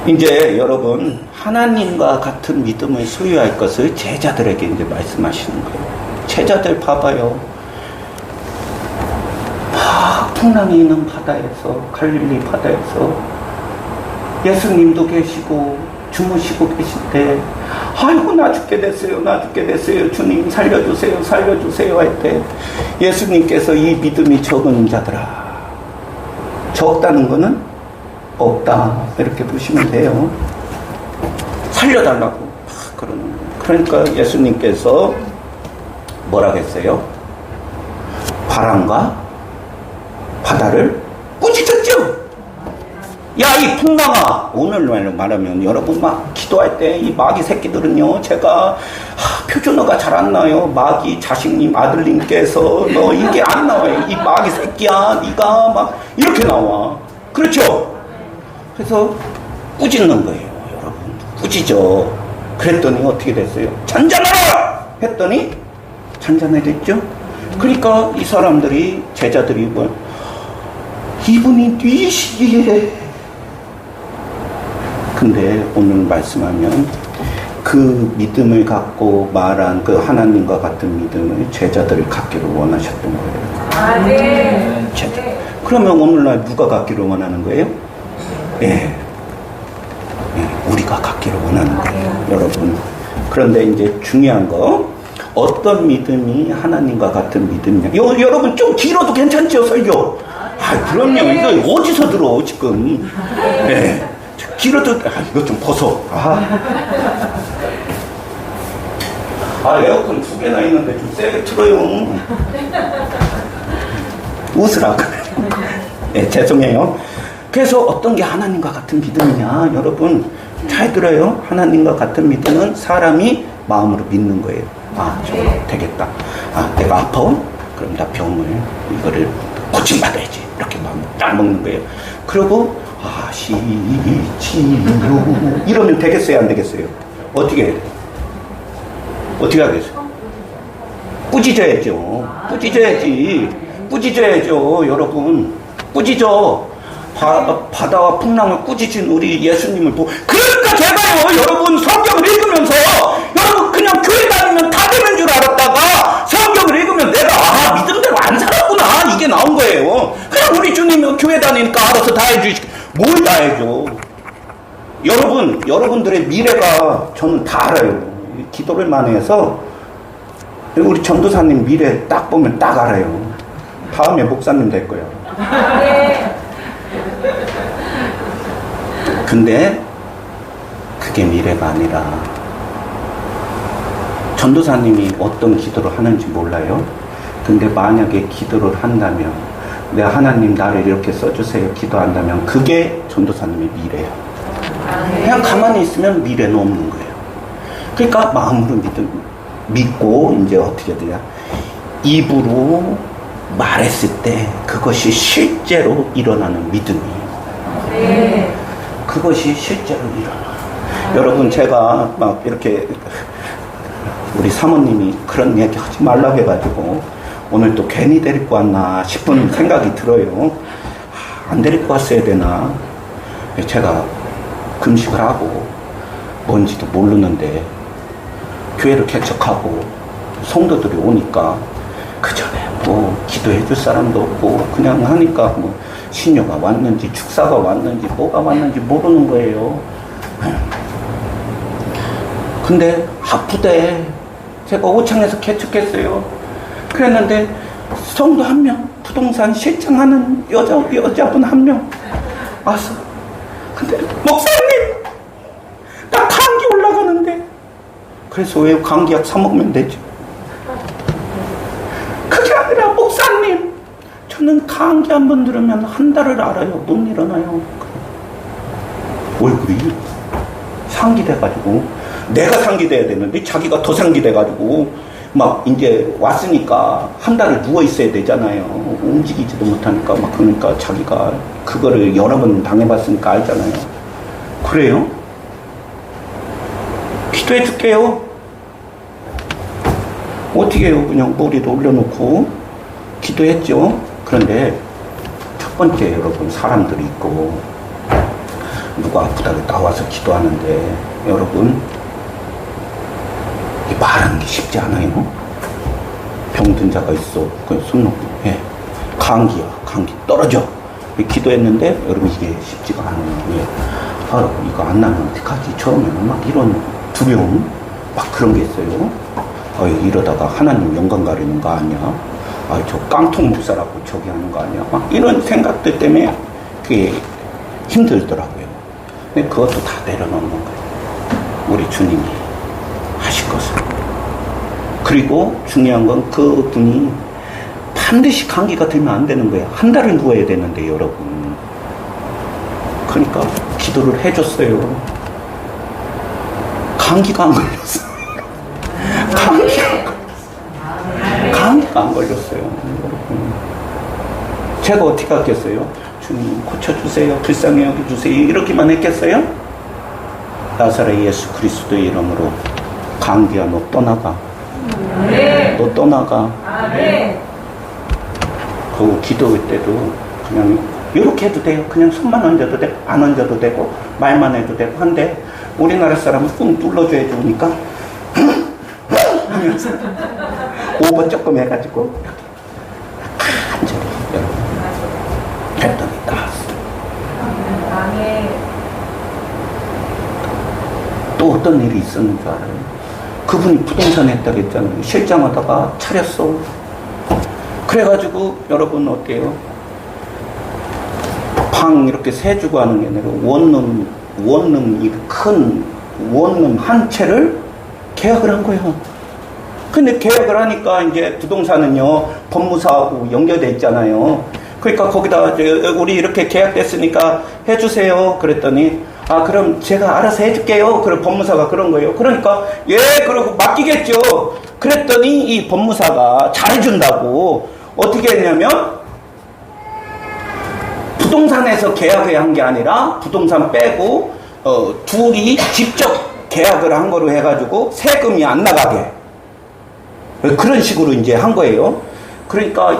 이제 여러분, 하나님과 같은 믿음을 소유할 것을 제자들에게 이제 말씀하시는 거예요. 제자들 봐봐요. 풍랑이 있는 바다에서, 갈릴리 바다에서 예수님도 계시고 주무시고 계실 때, 아이고 나 죽게 됐어요, 나 죽게 됐어요, 주님 살려주세요, 살려주세요 할 때 예수님께서 이 믿음이 적은 자들아, 적다는 거는 없다, 이렇게 보시면 돼요. 살려달라고 그러는 거예요. 그러니까 예수님께서 뭐라 했어요? 바람과 바다를 꾸짖었죠. 야, 이 풍랑아. 오늘날로 말하면 여러분 막 기도할 때 이 마귀 새끼들은요, 제가 표준어가 잘 안 나요. 마귀 자식님 아들님께서 너 이게 안 나와요. 이 마귀 새끼야, 네가 막 이렇게 나와. 그렇죠? 그래서 꾸짖는 거예요, 여러분. 꾸짖어. 그랬더니 어떻게 됐어요? 잔잔하라 했더니 잔잔해졌죠. 그러니까 이 사람들이, 제자들이 뭐, 이분이 뉘시기에. 근데 오늘 말씀하면 그 믿음을 갖고 말한 그 하나님과 같은 믿음을 제자들이 갖기를 원하셨던 거예요. 네. 제자. 그러면 오늘날 누가 갖기를 원하는 거예요? 예. 우리가 갖기를 원하는 거예요, 여러분. 그런데 이제 중요한 거, 어떤 믿음이 하나님과 같은 믿음이냐. 여러분 좀 길어도 괜찮죠, 설교? 그럼요. 이거 어디서 들어, 지금. 네. 길어도, 이거 좀 벗어. 에어컨 2개나 있는데 좀 세게 틀어요. 웃으라고. 네, 죄송해요. 그래서 어떤 게 하나님과 같은 믿음이냐, 여러분. 잘 들어요. 하나님과 같은 믿음은 사람이 마음으로 믿는 거예요. 저거 되겠다. 내가 아파? 그럼 나 병을, 이거를 고침받아야지. 이렇게 마음을 딱 먹는 거예요. 그리고 시치유 이러면 되겠어요, 안 되겠어요? 어떻게 하겠어요? 꾸짖어야죠. 꾸짖어야죠, 여러분. 꾸짖어. 바다와 풍랑을 꾸짖은 우리 예수님을 보고. 그러니까 제가요, 여러분, 성경을 읽으면서, 여러분 그냥 교회 다니면 다 되는 줄 알았다가 성경을 읽으면 내가 믿음대로 안 살았구나, 이게 나온 거예요. 그냥 우리 주님은 교회 다니니까 알아서 다 해주시고. 뭘 다 해줘? 여러분들의 미래가 저는 다 알아요. 기도를 많이 해서 우리 전도사님 미래 딱 보면 딱 알아요. 다음에 목사님 될 거예요. 근데 그게 미래가 아니라, 전도사님이 어떤 기도를 하는지 몰라요. 근데 만약에 기도를 한다면, 하나님 나를 이렇게 써주세요 기도한다면 그게 전도사님의 미래예요. 그냥 가만히 있으면 미래는 없는 거예요. 그러니까 마음으로 믿고 이제 어떻게 돼요? 입으로 말했을 때 그것이 실제로 일어나는 믿음이에요. 그것이 실제로 일어나. 여러분, 제가 막 이렇게 우리 사모님이 그런 얘기 하지 말라고 해가지고 오늘 또 괜히 데리고 왔나 싶은 생각이 들어요. 안 데리고 왔어야 되나. 제가 금식을 하고 뭔지도 모르는데 교회를 개척하고 성도들이 오니까 그 전에 뭐 기도해 줄 사람도 없고 그냥 하니까 뭐 신녀가 왔는지 축사가 왔는지 뭐가 왔는지 모르는 거예요. 근데 아프대. 제가 오창에서 개척했어요. 그랬는데 성도 한 명, 부동산 실장하는 여자분 한 명 와서, 근데 목사님 나 감기 올라가는데. 그래서 왜 감기약 사 먹으면 되죠? 그게 아니라 목사님 저는 감기 한 번 들으면 한 달을 알아요. 못 일어나요. 얼굴이 상기돼가지고, 내가 상기돼야 되는데 자기가 더 상기돼가지고 막 이제 왔으니까 한 달을 누워 있어야 되잖아요. 움직이지도 못하니까 막 그러니까 자기가 그거를 여러 번 당해봤으니까 알잖아요. 그래요? 기도해 줄게요. 어떻게 해요? 그냥 머리도 올려놓고 기도했죠. 그런데 첫 번째 여러분 사람들이 있고 누가 아프다고 나와서 기도하는데 여러분 말하는 게 쉽지 않아요. 병든 자가 있어. 손 놓고 예. 감기 떨어져. 기도했는데 여러분 이게 쉽지가 않아요. 예. 아, 이거 안 나면 어떡하지? 처음에는 막 이런 두려움 막 그런 게 있어요. 이러다가 하나님 영광 가리는 거 아니야? 저 깡통 목사라고 저기 하는 거 아니야? 막 이런 생각들 때문에 그게 힘들더라고요. 근데 그것도 다 내려놓는 거예요. 우리 주님이 하실 것을. 그리고 중요한 건 그분이 반드시 감기가 들면 안 되는 거예요. 한 달을 누워야 되는데 여러분. 그러니까 기도를 해줬어요. 감기가 안 걸렸어요. 감기가 안 걸렸어요. 여러분. 제가 어떻게 하겠어요? 주님 고쳐주세요. 불쌍히 여겨주세요. 이렇게만 했겠어요? 나사렛 예수 그리스도의 이름으로 감기야 너 떠나가. 너 떠나가. 그 기도할 때도 그냥 이렇게 해도 돼요. 그냥 손만 얹어도 되고 안 얹어도 되고 말만 해도 되고 한데 우리나라 사람은 꾹 눌러줘야 좋으니까 하면서 5번 조금 해가지고 간절히 여러분 했더니 나았어요. 또 어떤 일이 있었는 줄 알아요? 그분이 부동산 했다고 했잖아요. 실장하다가 차렸어. 그래가지고 여러분 어때요? 방 이렇게 세주고 하는 게 아니라 원룸 이 큰 원룸 한 채를 계약을 한 거예요. 근데 계약을 하니까 이제 부동산은요 법무사하고 연결돼 있잖아요. 그러니까 거기다 우리 이렇게 계약됐으니까 해주세요. 그랬더니 그럼 제가 알아서 해줄게요. 그럼 법무사가 그런 거예요. 그러니까 예 그러고 맡기겠죠. 그랬더니 이 법무사가 잘해준다고 어떻게 했냐면 부동산에서 계약을 한 게 아니라 부동산 빼고 둘이 직접 계약을 한 거로 해가지고 세금이 안 나가게 그런 식으로 이제 한 거예요. 그러니까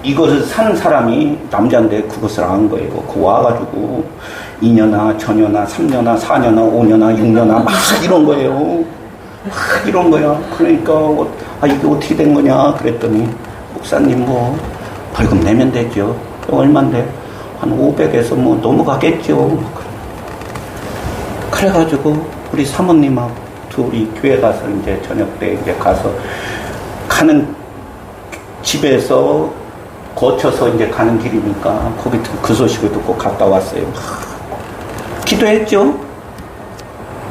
이것을 사는 사람이 남자인데 그것을 안 거예요. 그 와가지고 2년아, 전년아, 3년아, 4년아, 5년아, 6년아 막 이런 거예요. 막 이런 거야. 그러니까 이게 어떻게 된 거냐 그랬더니 목사님 뭐 벌금 내면 되죠. 얼만데 한 500에서 뭐 넘어가겠죠. 그래가지고 우리 사모님하고 둘이 교회 가서 이제 저녁 때 이제 가서 가는 집에서 거쳐서 이제 가는 길이니까 거기 그 소식을 듣고 갔다 왔어요. 기도했죠.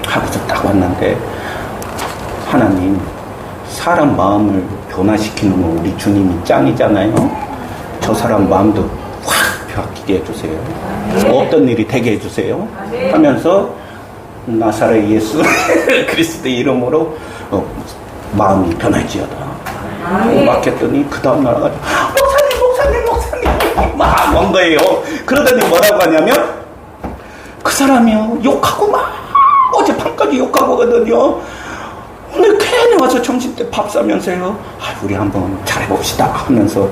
하고서 딱 왔는데 하나님 사람 마음을 변화시키는 건 우리 주님이 짱이잖아요. 저 사람 마음도 확 바뀌게 해주세요. 어떤 일이 되게 해주세요. 하면서 나사렛 예수 그리스도의 이름으로 마음이 변할지어다. 맡겼더니 그 다음 날 와가지고 목사님 막 온 거예요. 그러더니 뭐라고 하냐면 그 사람이요 욕하고 막 어젯밤까지 욕하고 거든요. 오늘 괜히 와서 점심때 밥 사면서요 우리 한번 잘해봅시다 하면서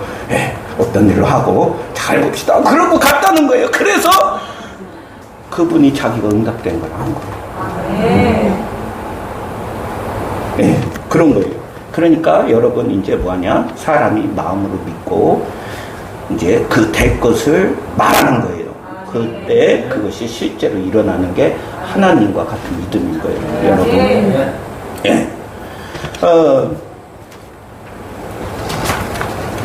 어떤 일을 하고 잘해봅시다 그러고 갔다는 거예요. 그래서 그분이 자기가 응답된 걸 한 거예요. 그런 거예요. 그러니까 여러분 이제 뭐하냐 사람이 마음으로 믿고 이제 그 될 것을 말하는 거예요. 그때 그것이 실제로 일어나는 게 하나님과 같은 믿음인 거예요. 여러분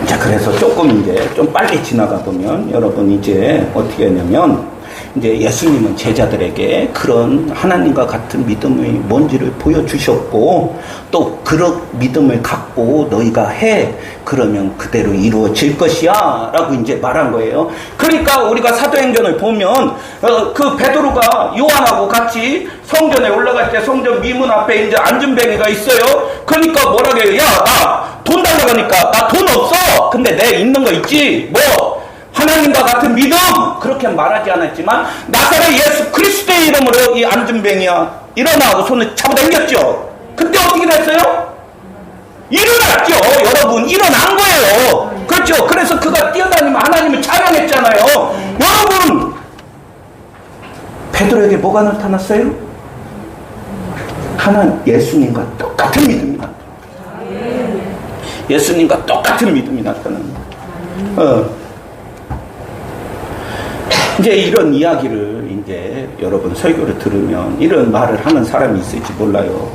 자 그래서 조금 이제 좀 빨리 지나가 보면 여러분 이제 어떻게 하냐면 이제 예수님은 제자들에게 그런 하나님과 같은 믿음이 뭔지를 보여주셨고 또 그런 믿음을 갖고 너희가 해 그러면 그대로 이루어질 것이야 라고 이제 말한 거예요. 그러니까 우리가 사도행전을 보면 그 베드로가 요한하고 같이 성전에 올라갈 때 성전 미문 앞에 이제 안전뱅이가 있어요. 그러니까 뭐라고 해요? 야, 나 돈 달라고 하니까 나 돈 없어. 근데 내 있는 거 있지? 뭐? 하나님과 같은 믿음! 그렇게 말하지 않았지만 나사렛 예수 그리스도의 이름으로 이 안전뱅이야 일어나고 손을 잡아당겼죠. 그때 어떻게 됐어요? 일어났죠. 여러분 일어난 거예요. 그렇죠. 그래서 그가 뛰어다니며 하나님을 찬양했잖아요. 여러분 베드로에게 뭐가 나타났어요? 하나님 예수님과 똑같은 믿음이 나타났어요. 예수님과 똑같은 믿음이 나타납니다. 이제 이런 이야기를 이제 여러분 설교를 들으면 이런 말을 하는 사람이 있을지 몰라요.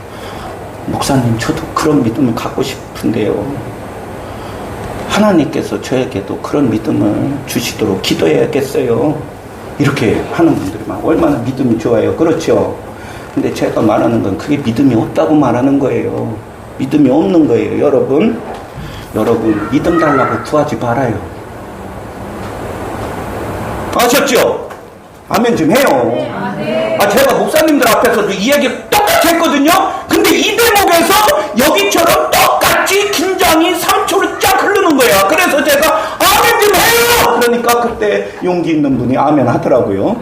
목사님 저도 그런 믿음을 갖고 싶은데요. 하나님께서 저에게도 그런 믿음을 주시도록 기도해야겠어요. 이렇게 하는 분들이 막 얼마나 믿음이 좋아요. 그렇죠. 근데 제가 말하는 건 그게 믿음이 없다고 말하는 거예요. 믿음이 없는 거예요. 여러분 믿음 달라고 구하지 말아요. 아셨죠? 아멘 좀 해요. 제가 목사님들 앞에서도 이 얘기 똑같이 했거든요. 근데 이 대목에서 여기처럼 똑같이 긴장이 3초로 쫙 흐르는 거야. 그래서 제가 아멘 좀 해요. 그러니까 그때 용기 있는 분이 아멘 하더라고요.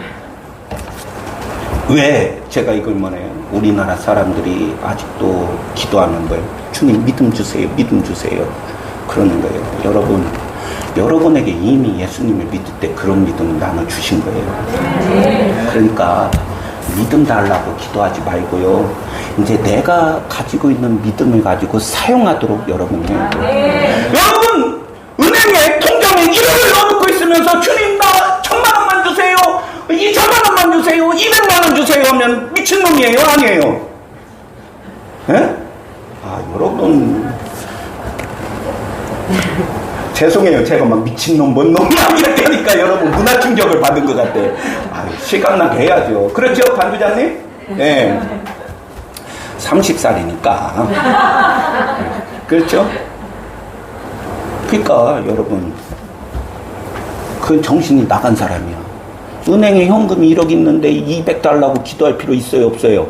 왜 제가 이걸 말해요? 우리나라 사람들이 아직도 기도하는 거예요. 주님 믿음 주세요. 믿음 주세요. 그러는 거예요. 여러분에게 이미 예수님을 믿을 때 그런 믿음을 나눠주신 거예요. 그러니까 믿음 달라고 기도하지 말고요. 이제 내가 가지고 있는 믿음을 가지고 사용하도록 여러분이 해야 돼요. 여러분 은행에 통장에 1억을 넣어놓고 있으면서 주님 나 1,000만 원만 주세요. 2,000만 원만 주세요. 200만 원 주세요 하면 미친놈이에요? 아니에요? 예? 여러분 죄송해요. 제가 막 미친놈, 뭔 놈이야 이렇게 하니까 여러분 문화 충격을 받은 것 같아. 시각나게 해야죠. 그렇죠, 반부장님? 네. 30살이니까. 그렇죠? 그러니까 여러분 그 정신이 나간 사람이야. 은행에 현금이 1억 있는데 200 달라고 기도할 필요 있어요, 없어요?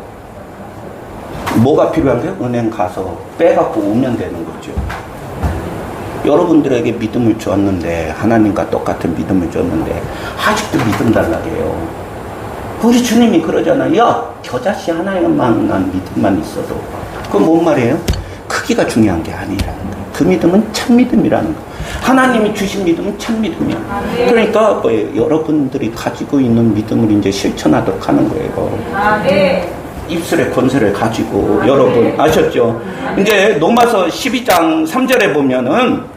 뭐가 필요한데요? 은행 가서 빼갖고 오면 되는 거죠. 여러분들에게 믿음을 줬는데 하나님과 똑같은 믿음을 줬는데 아직도 믿음 달라고 해요. 우리 주님이 그러잖아요. 야, 겨자씨 하나에만 난 믿음만 있어도. 그건 뭔 말이에요? 크기가 중요한 게 아니라는 거예요. 그 믿음은 참 믿음이라는 거예요. 하나님이 주신 믿음은 참 믿음이야. 그러니까 여러분들이 가지고 있는 믿음을 이제 실천하도록 하는 거예요. 입술의 권세를 가지고 여러분 아셨죠? 이제 로마서 12장 3절에 보면은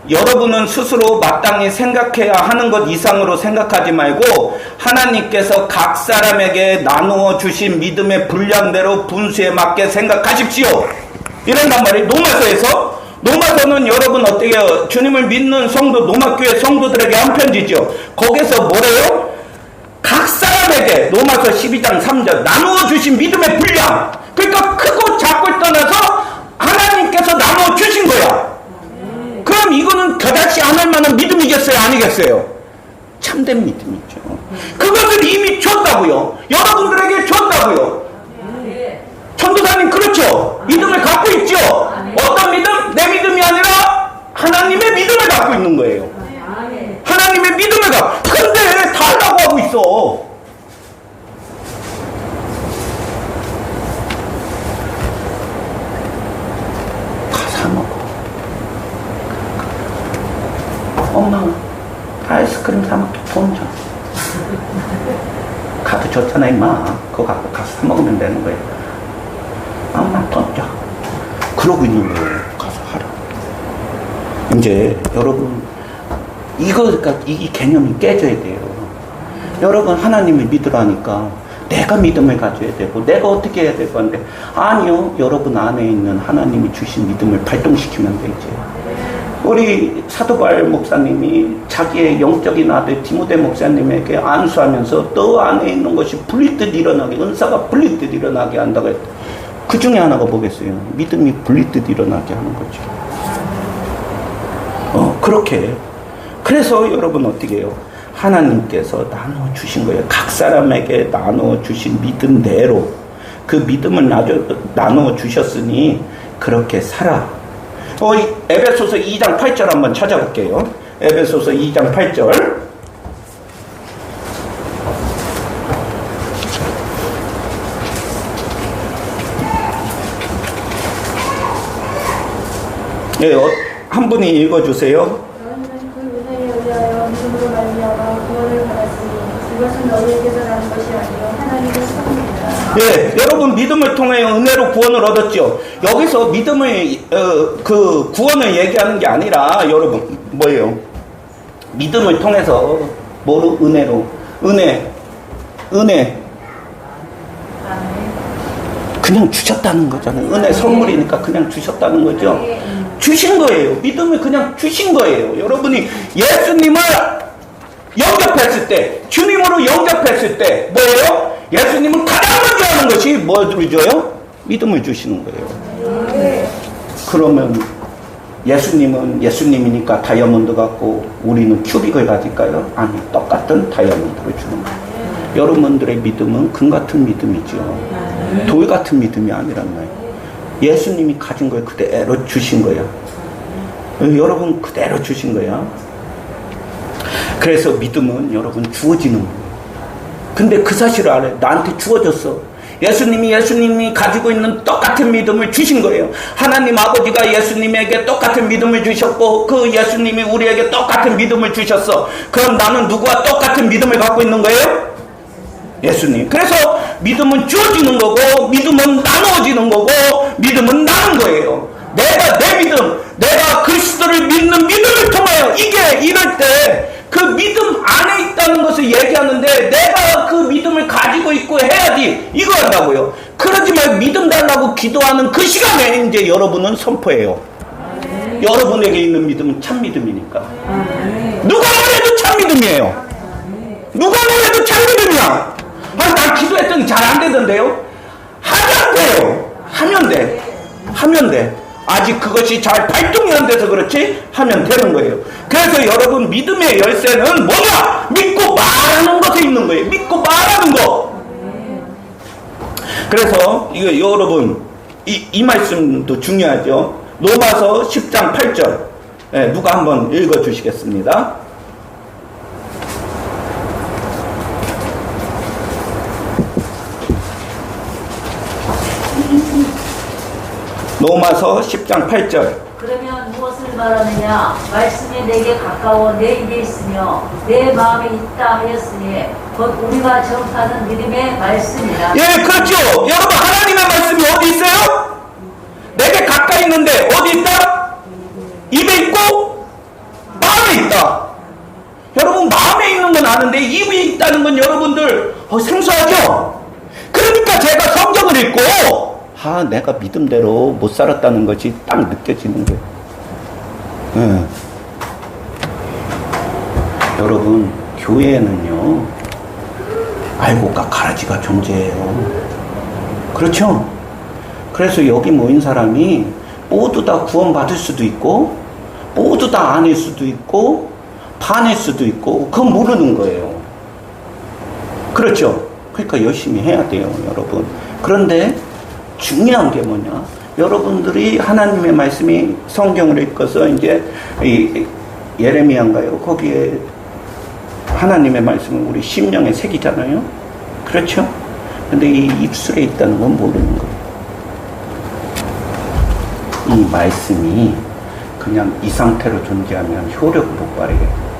여러분은 스스로 마땅히 생각해야 하는 것 이상으로 생각하지 말고 하나님께서 각 사람에게 나누어 주신 믿음의 분량대로 분수에 맞게 생각하십시오. 이런단 말이에요. 로마서는 여러분 어떻게 해요? 주님을 믿는 성도, 로마교회 성도들에게 한 편지죠. 거기서 뭐래요? 각 사람에게 로마서 12장 3절 나누어 주신 믿음의 분량. 그러니까 크고 작고를 떠나서 하나님께서 나누어 주신 거야. 그럼 이거는 겨자씨 안 할 만한 믿음이겠어요? 아니겠어요? 참된 믿음이죠. 그것을 이미 줬다고요. 여러분들에게 줬다고요. 전도사님 그렇죠? 믿음을 갖고 있죠? 어떤 믿음? 내 믿음이 아니라 하나님의 믿음을 갖고 있는 거예요. 하나님의 믿음을 갖고. 근데 달라고 하고 있어. 사 먹어. 엄마 아이스크림 사 먹게 돈 줘. 카드 줬잖아 임마. 그거 갖고 가서 사 먹으면 되는 거예요. 엄마 돈 줘. 그러고 있는 거예요. 가서 하라. 이제 여러분 그러니까 이 개념이 깨져야 돼요. 여러분 하나님을 믿으라니까 내가 믿음을 가져야 되고 내가 어떻게 해야 될 건데 아니요. 여러분 안에 있는 하나님이 주신 믿음을 발동시키면 되지. 우리 사도바울 목사님이 자기의 영적인 아들 디모데 목사님에게 안수하면서 너 안에 있는 것이 불릴 듯 일어나게 은사가 불릴 듯 일어나게 한다고 했다. 그 중에 하나가 뭐겠어요? 믿음이 불릴 듯 일어나게 하는 거죠. 그렇게 그래서 여러분 어떻게 해요? 하나님께서 나눠 주신 거예요. 각 사람에게 나눠 주신 믿음대로 그 믿음을 나눠 주셨으니 그렇게 살아. 에베소서 2장 8절 한번 찾아볼게요. 에베소서 2장 8절. 네, 한 분이 읽어주세요. 너희는 그 은혜에 의하여 믿음으로 말미암아 구원을 받았으니 이것은 너희에게서 나는 것이 아니요 하나님의 선물이라. 네, 여러분 믿음을 통해 은혜로 구원을 얻었죠. 여기서 믿음을 그 구원을 얘기하는 게 아니라 여러분 뭐예요? 믿음을 통해서 뭐로 은혜로 은혜 그냥 주셨다는 거잖아요. 은혜 선물이니까 그냥 주셨다는 거죠. 주신 거예요. 믿음을 그냥 주신 거예요. 여러분이 예수님을 영접했을 때, 주님으로 영접했을 때 뭐예요? 예수님은 가장 먼저 하는 것이 뭐를 줘요? 믿음을 주시는 거예요. 그러면 예수님은 예수님이니까 다이아몬드 같고 우리는 큐빅을 가질까요? 아니, 똑같은 다이아몬드를 주는 거예요. 여러분들의 믿음은 금 같은 믿음이죠. 돌 같은 믿음이 아니란 말이에요. 예수님이 가진 걸 그대로 주신 거야. 여러분 그대로 주신 거야. 그래서 믿음은 여러분 주어지는 거예요. 근데 그 사실을 알아요. 나한테 주어졌어. 예수님이 가지고 있는 똑같은 믿음을 주신 거예요. 하나님 아버지가 예수님에게 똑같은 믿음을 주셨고 그 예수님이 우리에게 똑같은 믿음을 주셨어. 그럼 나는 누구와 똑같은 믿음을 갖고 있는 거예요? 예수님. 그래서 믿음은 주어지는 거고 믿음은 나누어지는 거고 믿음은 나는 거예요. 내가 내 믿음, 내가 그리스도를 믿는 믿음을 통하여 이게 이럴 때 그 믿음 안에 있다는 것을 얘기하는데 내가 그 믿음을 가지고 있고 해야지 이거 한다고요. 그러지 말고 믿음 달라고 기도하는 그 시간에 이제 여러분은 선포해요. 여러분에게 있는 믿음은 참 믿음이니까. 누가 뭐래도 참 믿음이에요. 누가 뭐래도 참 믿음이야. 난 기도했더니 잘 안 되던데요? 하면 돼요. 하면 돼. 아직 그것이 잘 발동이 안 돼서 그렇지 하면 되는 거예요. 그래서 여러분 믿음의 열쇠는 뭐냐? 믿고 말하는 것에 있는 거예요. 믿고 말하는 거. 그래서 이거 여러분 이 말씀도 중요하죠. 로마서 10장 8절 누가 한번 읽어주시겠습니다. 로마서 10장 8절. 그러면 무엇을 말하느냐? 말씀이 내게 가까워 내 입에 있으며 내 마음에 있다 하였으니 곧 우리가 전파하는 믿음의 말씀이라. 예, 그렇죠. 여러분 하나님의 말씀이 어디 있어요? 내게 가까이 있는데 어디 있다? 입에 있고 마음에 있다. 여러분 마음에 있는 건 아는데 입에 있다는 건 여러분들 생소하죠? 그러니까 제가 성경을 읽고 내가 믿음대로 못 살았다는 것이 딱 느껴지는 거예요. 네. 여러분 교회에는요 알곡과 가라지가 존재해요. 그렇죠? 그래서 여기 모인 사람이 모두 다 구원받을 수도 있고 모두 다 아닐 수도 있고 반일 수도 있고 그건 모르는 거예요. 그렇죠? 그러니까 열심히 해야 돼요, 여러분. 그런데 중요한 게 뭐냐? 여러분들이 하나님의 말씀이 성경을 읽어서 이제 예레미야인가요? 거기에 하나님의 말씀은 우리 심령에 새기잖아요. 그렇죠? 근데 이 입술에 있다는 건 모르는 거예요. 이 말씀이 그냥 이 상태로 존재하면 효력을 못 발휘해요.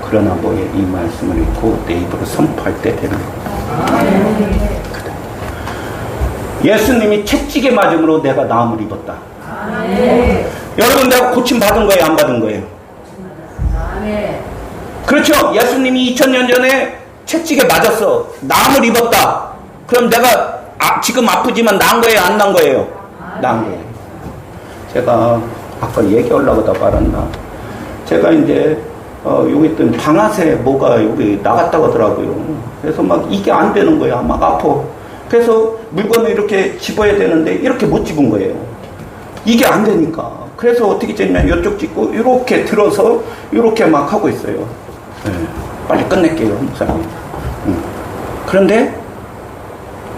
그러나 뭐에 이 말씀을 읽고 내 입으로 선포할 때 되는 거예요. 예수님이 채찍에 맞음으로 내가 나음을 입었다. 여러분 내가 고침 받은 거예요? 안 받은 거예요? 그렇죠? 예수님이 2000년 전에 채찍에 맞았어. 나음을 입었다. 그럼 내가 지금 아프지만 난 거예요? 안 난 거예요? 난 거예요. 제가 아까 얘기하려고 하다 말았나. 제가 이제 여기 있던 방아쇠 뭐가 여기 나갔다고 하더라고요. 그래서 막 이게 안 되는 거야. 막 아파. 그래서 물건을 이렇게 집어야 되는데 이렇게 못 집은 거예요. 이게 안 되니까. 그래서 어떻게 했냐면 이쪽 짚고 이렇게 들어서 이렇게 막 하고 있어요. 네. 빨리 끝낼게요, 목사님. 그런데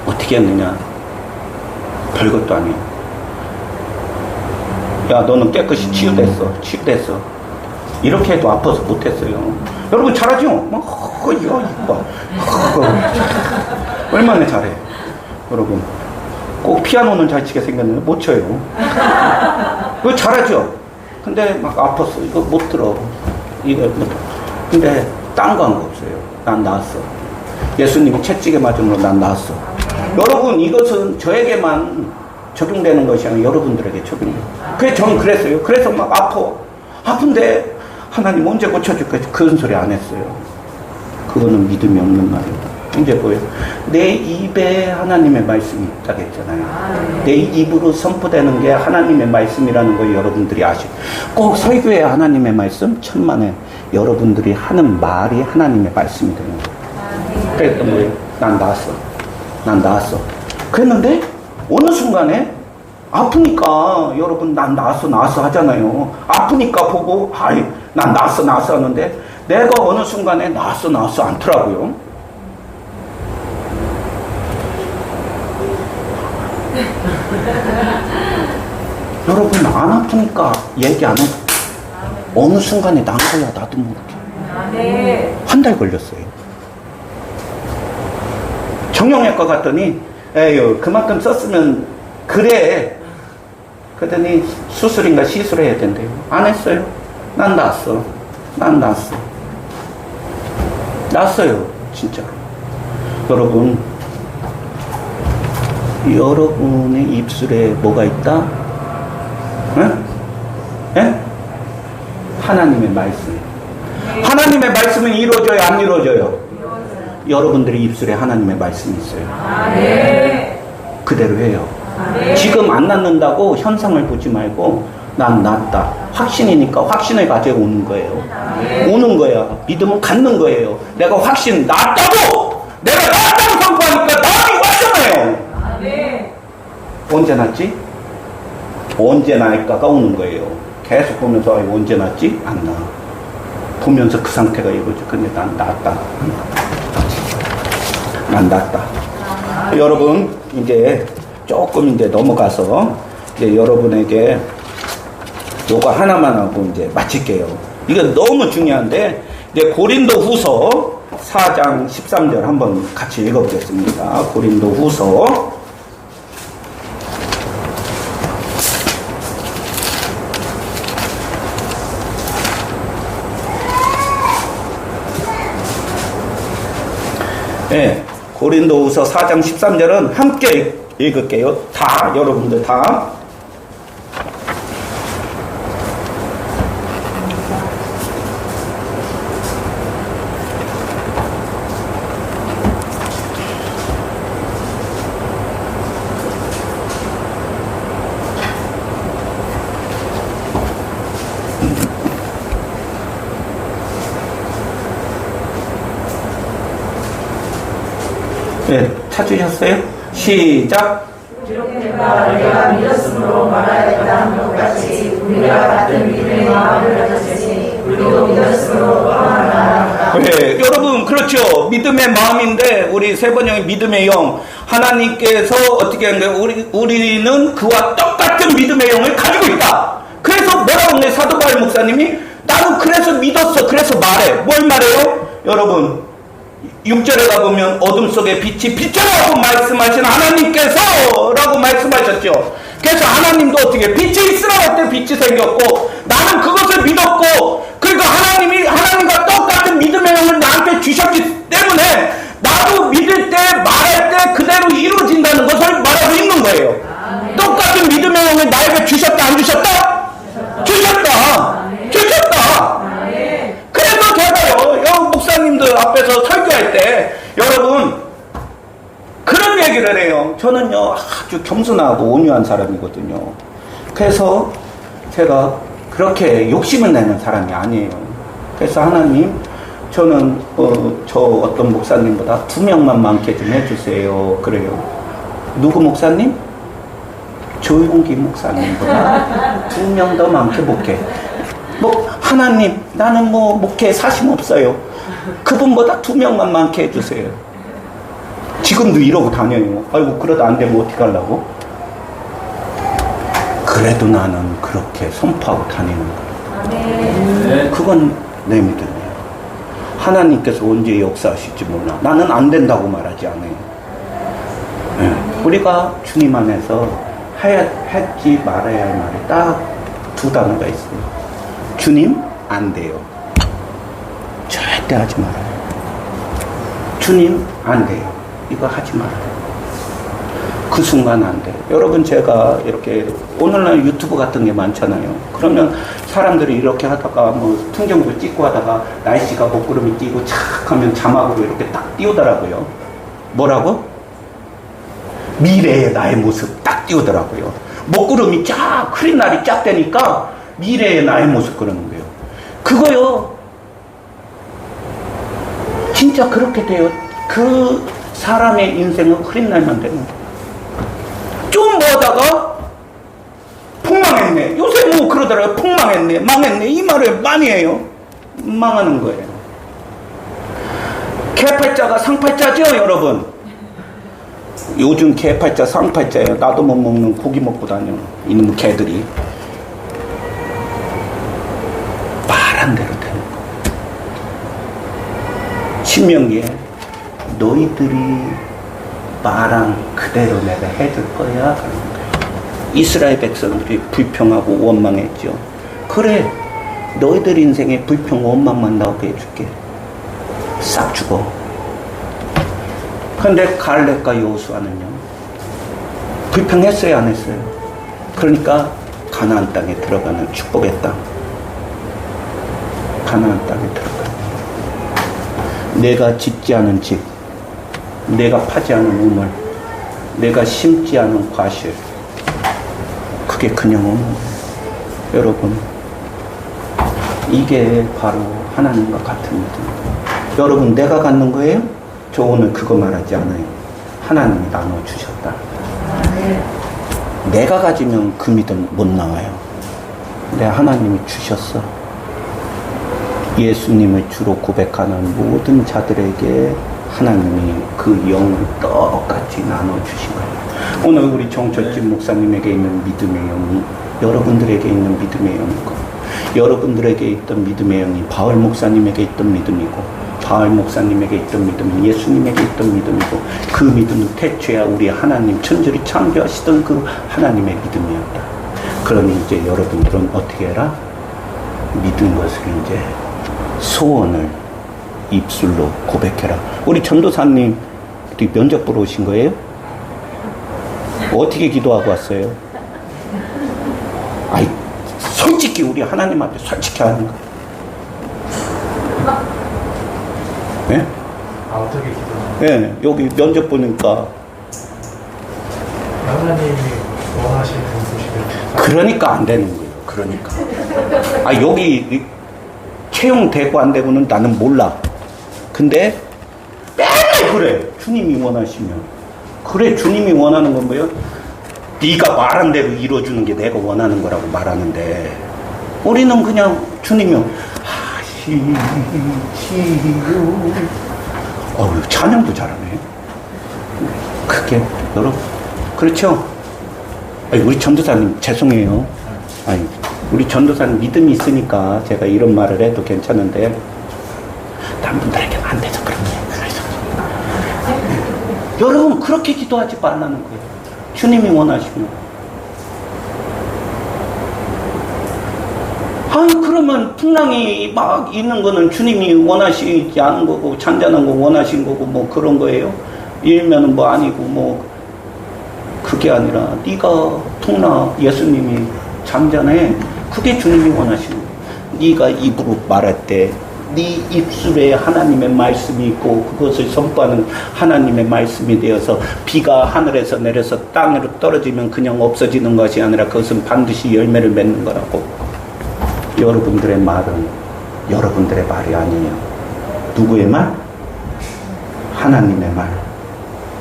어떻게 했느냐? 별것도 아니에요. 야, 너는 깨끗이 치유됐어. 이렇게 해도 아파서 못했어요. 여러분 잘하죠? 이거 얼마나 잘해. 여러분 꼭 피아노는 잘 치게 생겼는데 못 쳐요. 그거 잘하죠? 근데 막 아팠어. 이거 못 들어. 근데 딴 거 한 거 없어요. 난 나았어. 예수님 채찍에 맞음으로 난 나았어. 여러분 이것은 저에게만 적용되는 것이 아니라 여러분들에게 적용돼요. 그래서 저는 그랬어요. 그래서 막 아픈데 하나님 언제 고쳐줄까? 그런 소리 안 했어요. 그거는 믿음이 없는 말이에요. 이제 뭐예요? 내 입에 하나님의 말씀이 있다고 했잖아요. 내 입으로 선포되는 게 하나님의 말씀이라는 걸 여러분들이 아시고, 꼭 설교에 하나님의 말씀 천만에 여러분들이 하는 말이 하나님의 말씀이 되는 거예요. 그래서 뭐예요? 난 나았어. 그랬는데 어느 순간에 아프니까 여러분 난 나았어 하잖아요. 아프니까 보고 난 나았어 하는데 내가 어느 순간에 나았어 않더라고요. 여러분 안 아프니까 얘기 안 해도 어느 순간에 난 거야. 나도 모르게. 한 달 걸렸어요. 정형외과 갔더니 에휴 그만큼 썼으면 그래. 그랬더니 수술인가 시술해야 된대요. 안 했어요. 난 나았어. 났어요. 진짜로. 여러분 여러분의 입술에 뭐가 있다? 응? 예? 하나님의 말씀. 하나님의 말씀은 이루어져요? 안 이루어져요? 여러분들의 입술에 하나님의 말씀이 있어요. 그대로 해요. 지금 안 낫는다고 현상을 보지 말고 난 낫다. 확신이니까 확신을 가지고 오는 거예요. 오는 거야. 믿음은 갖는 거예요. 내가 확신 낫다고! 내가 낫다고 선포하니까 나음이 왔잖아요. 언제 낫지? 언제 나을까가 오는 거예요. 계속 보면서 언제 낫지? 안 나. 보면서 그 상태가 이거죠. 근데 난 낫다. 난 낫다. 여러분 이제 조금 이제 넘어가서 이제 여러분에게 요거 하나만 하고 이제 마칠게요. 이거 너무 중요한데 이제 고린도 후서 4장 13절 한번 같이 읽어보겠습니다. 고린도 후서 4장 13절은 함께 읽을게요. 다 여러분들 다. 네, 찾으셨어요? 시작. 기록된 바 내가 믿었으므로 말하였다 한 것 같이 우리가 같은 믿음의 마음을 가졌으니 우리도 믿었으므로 말하였다. 네, 여러분 그렇죠. 믿음의 마음인데 우리 세번영의 믿음의 영 하나님께서 어떻게 하는 거예요? 우리는 그와 똑같은 믿음의 영을 가지고 있다. 그래서 뭐라고 했는데 사도 바울 목사님이 나는 그래서 믿었어. 그래서 말해. 뭘 말해요? 여러분 6절에 가보면 어둠 속에 빛이 비춰라고 말씀하신 하나님께서 라고 말씀하셨죠. 그래서 하나님도 어떻게 빛이 있으라고 할 때 빛이 생겼고 나는 그것을 믿었고 그러니까 하나님과 똑같은 믿음의 영을 나한테 주셨기 때문에 나도 믿을 때 말할 때 그대로 이루어진다는 것을 말하고 있는 거예요. 똑같은 믿음의 영을 나에게 주셨다 안 주셨다? 주셨다. 그래서 제가요 목사님들 앞에서 설교할 때 여러분 그런 얘기를 해요. 저는요 아주 겸손하고 온유한 사람이거든요. 그래서 제가 그렇게 욕심을 내는 사람이 아니에요. 그래서 하나님 저는 저 어떤 목사님보다 2명만 많게 좀 해주세요. 그래요. 누구 목사님? 조용기 목사님보다 2명 더 많게 목회. 하나님 나는 목회 사심 없어요. 그분보다 2명만 많게 해주세요. 지금도 이러고 다녀요. 아이고, 그러다 안 되면 어떻게 하려고? 그래도 나는 그렇게 선포하고 다니는 거예요. 그건 내 믿음이에요. 하나님께서 언제 역사하실지 몰라. 나는 안 된다고 말하지 않아요. 네. 우리가 주님 안에서 하지 말아야 할 말이 딱 2단어가 있어요. 주님, 안 돼요. 절대 하지 말아요. 주님, 안 돼요. 이거 하지 말아요. 그 순간 안 돼요. 여러분, 제가 이렇게 오늘날 유튜브 같은 게 많잖아요. 그러면 사람들이 이렇게 하다가 뭐 풍경도 찍고 하다가 날씨가 먹구름이 띄고 착 하면 자막으로 이렇게 딱 띄우더라고요. 뭐라고? 미래의 나의 모습 딱 띄우더라고요. 먹구름이 쫙 흐린 날이 쫙 되니까 미래의 나의 모습 그러는 거예요. 그거요. 진짜 그렇게 돼요. 그 사람의 인생은 흐린 날만 되는 거예요. 좀 보다가 폭망했네. 요새 뭐 그러더라고요. 폭망했네. 망했네. 이 말을 많이 해요. 망하는 거예요. 개팔자가 상팔자죠, 여러분? 요즘 개팔자 상팔자예요. 나도 못 먹는 고기 먹고 다녀. 이놈 개들이. 말한 대로 되는 거. 신명기에 너희들이 말한 그대로 내가 해줄 거야. 이스라엘 백성들이 불평하고 원망했죠. 그래, 너희들 인생에 불평 원망만 나오게 해줄게. 싹 죽어. 근데 갈렙과 여호수아는요, 불평했어요, 안 했어요? 그러니까 가나안 땅에 들어가는 축복의 땅, 가나안 땅에 들어가는, 내가 짓지 않은 집, 내가 파지 않은 우물, 내가 심지 않은 과실, 그게 그냥 오는 거예요. 여러분, 이게 바로 하나님과 같은 믿음입니다. 여러분, 내가 갖는 거예요? 저 오늘 그거 말하지 않아요. 하나님이 나눠주셨다. 내가 가지면 그 믿음 못 나와요. 근데 하나님이 주셨어. 예수님을 주로 고백하는 모든 자들에게 하나님이 그 영을 똑같이 나눠주신 거예요. 오늘 우리 정철진 목사님에게 있는 믿음의 영이 여러분들에게 있는 믿음의 영이고, 여러분들에게 있던 믿음의 영이 바울 목사님에게 있던 믿음이고, 바울 목사님에게 있던 믿음은 예수님에게 있던 믿음이고, 그 믿음은 태초에 우리 하나님 천주를 창조하시던 그 하나님의 믿음이었다. 그러니 이제 여러분들은 어떻게 해라? 믿은 것을 이제 소원을 입술로 고백해라. 우리 전도사님 면접 보러 오신 거예요? 어떻게 기도하고 왔어요? 아이, 솔직히 우리 하나님한테 솔직히 하는 거. 예? 아, 어떻게 기도하나요? 예, 여기 면접 보니까. 하나님이 원하시는 곳이겠죠. 그러니까 안 되는 거예요. 그러니까. 아, 여기 채용되고 안 되고는 나는 몰라. 근데 맨날 그래. 주님이 원하시면. 그래, 주님이 원하는 건 뭐예요? 네가 말한 대로 이루어주는 게 내가 원하는 거라고 말하는데, 우리는 그냥 주님이 찬양도 잘하네. 그게 여러분, 그렇죠? 아니, 우리 전도사님 죄송해요. 아니, 우리 전도사님 믿음이 있으니까 제가 이런 말을 해도 괜찮은데, 다른 분들에게는 안 돼서 그런 거예요. 여러분, 그렇게 기도하지 말라는 거예요. 주님이 원하시면. 그러면 풍랑이 막 있는 거는 주님이 원하시지 않은 거고, 잔잔한 거 원하신 거고, 뭐 그런 거예요. 일면은 뭐 아니고, 뭐 그게 아니라 네가 풍랑, 예수님이 잔잔해. 그게 주님이 원하시는 거예요. 네가 입으로 말할 때 네 입술에 하나님의 말씀이 있고, 그것을 선포하는 하나님의 말씀이 되어서 비가 하늘에서 내려서 땅으로 떨어지면 그냥 없어지는 것이 아니라 그것은 반드시 열매를 맺는 거라고. 여러분들의 말은 여러분들의 말이 아니에요. 누구의 말? 하나님의 말.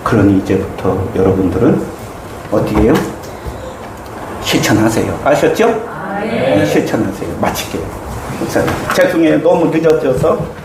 그러니 이제부터 여러분들은 어떻게 해요? 실천하세요. 아셨죠? 네, 실천하세요. 마칠게요. 죄송해요. 너무 늦어져서.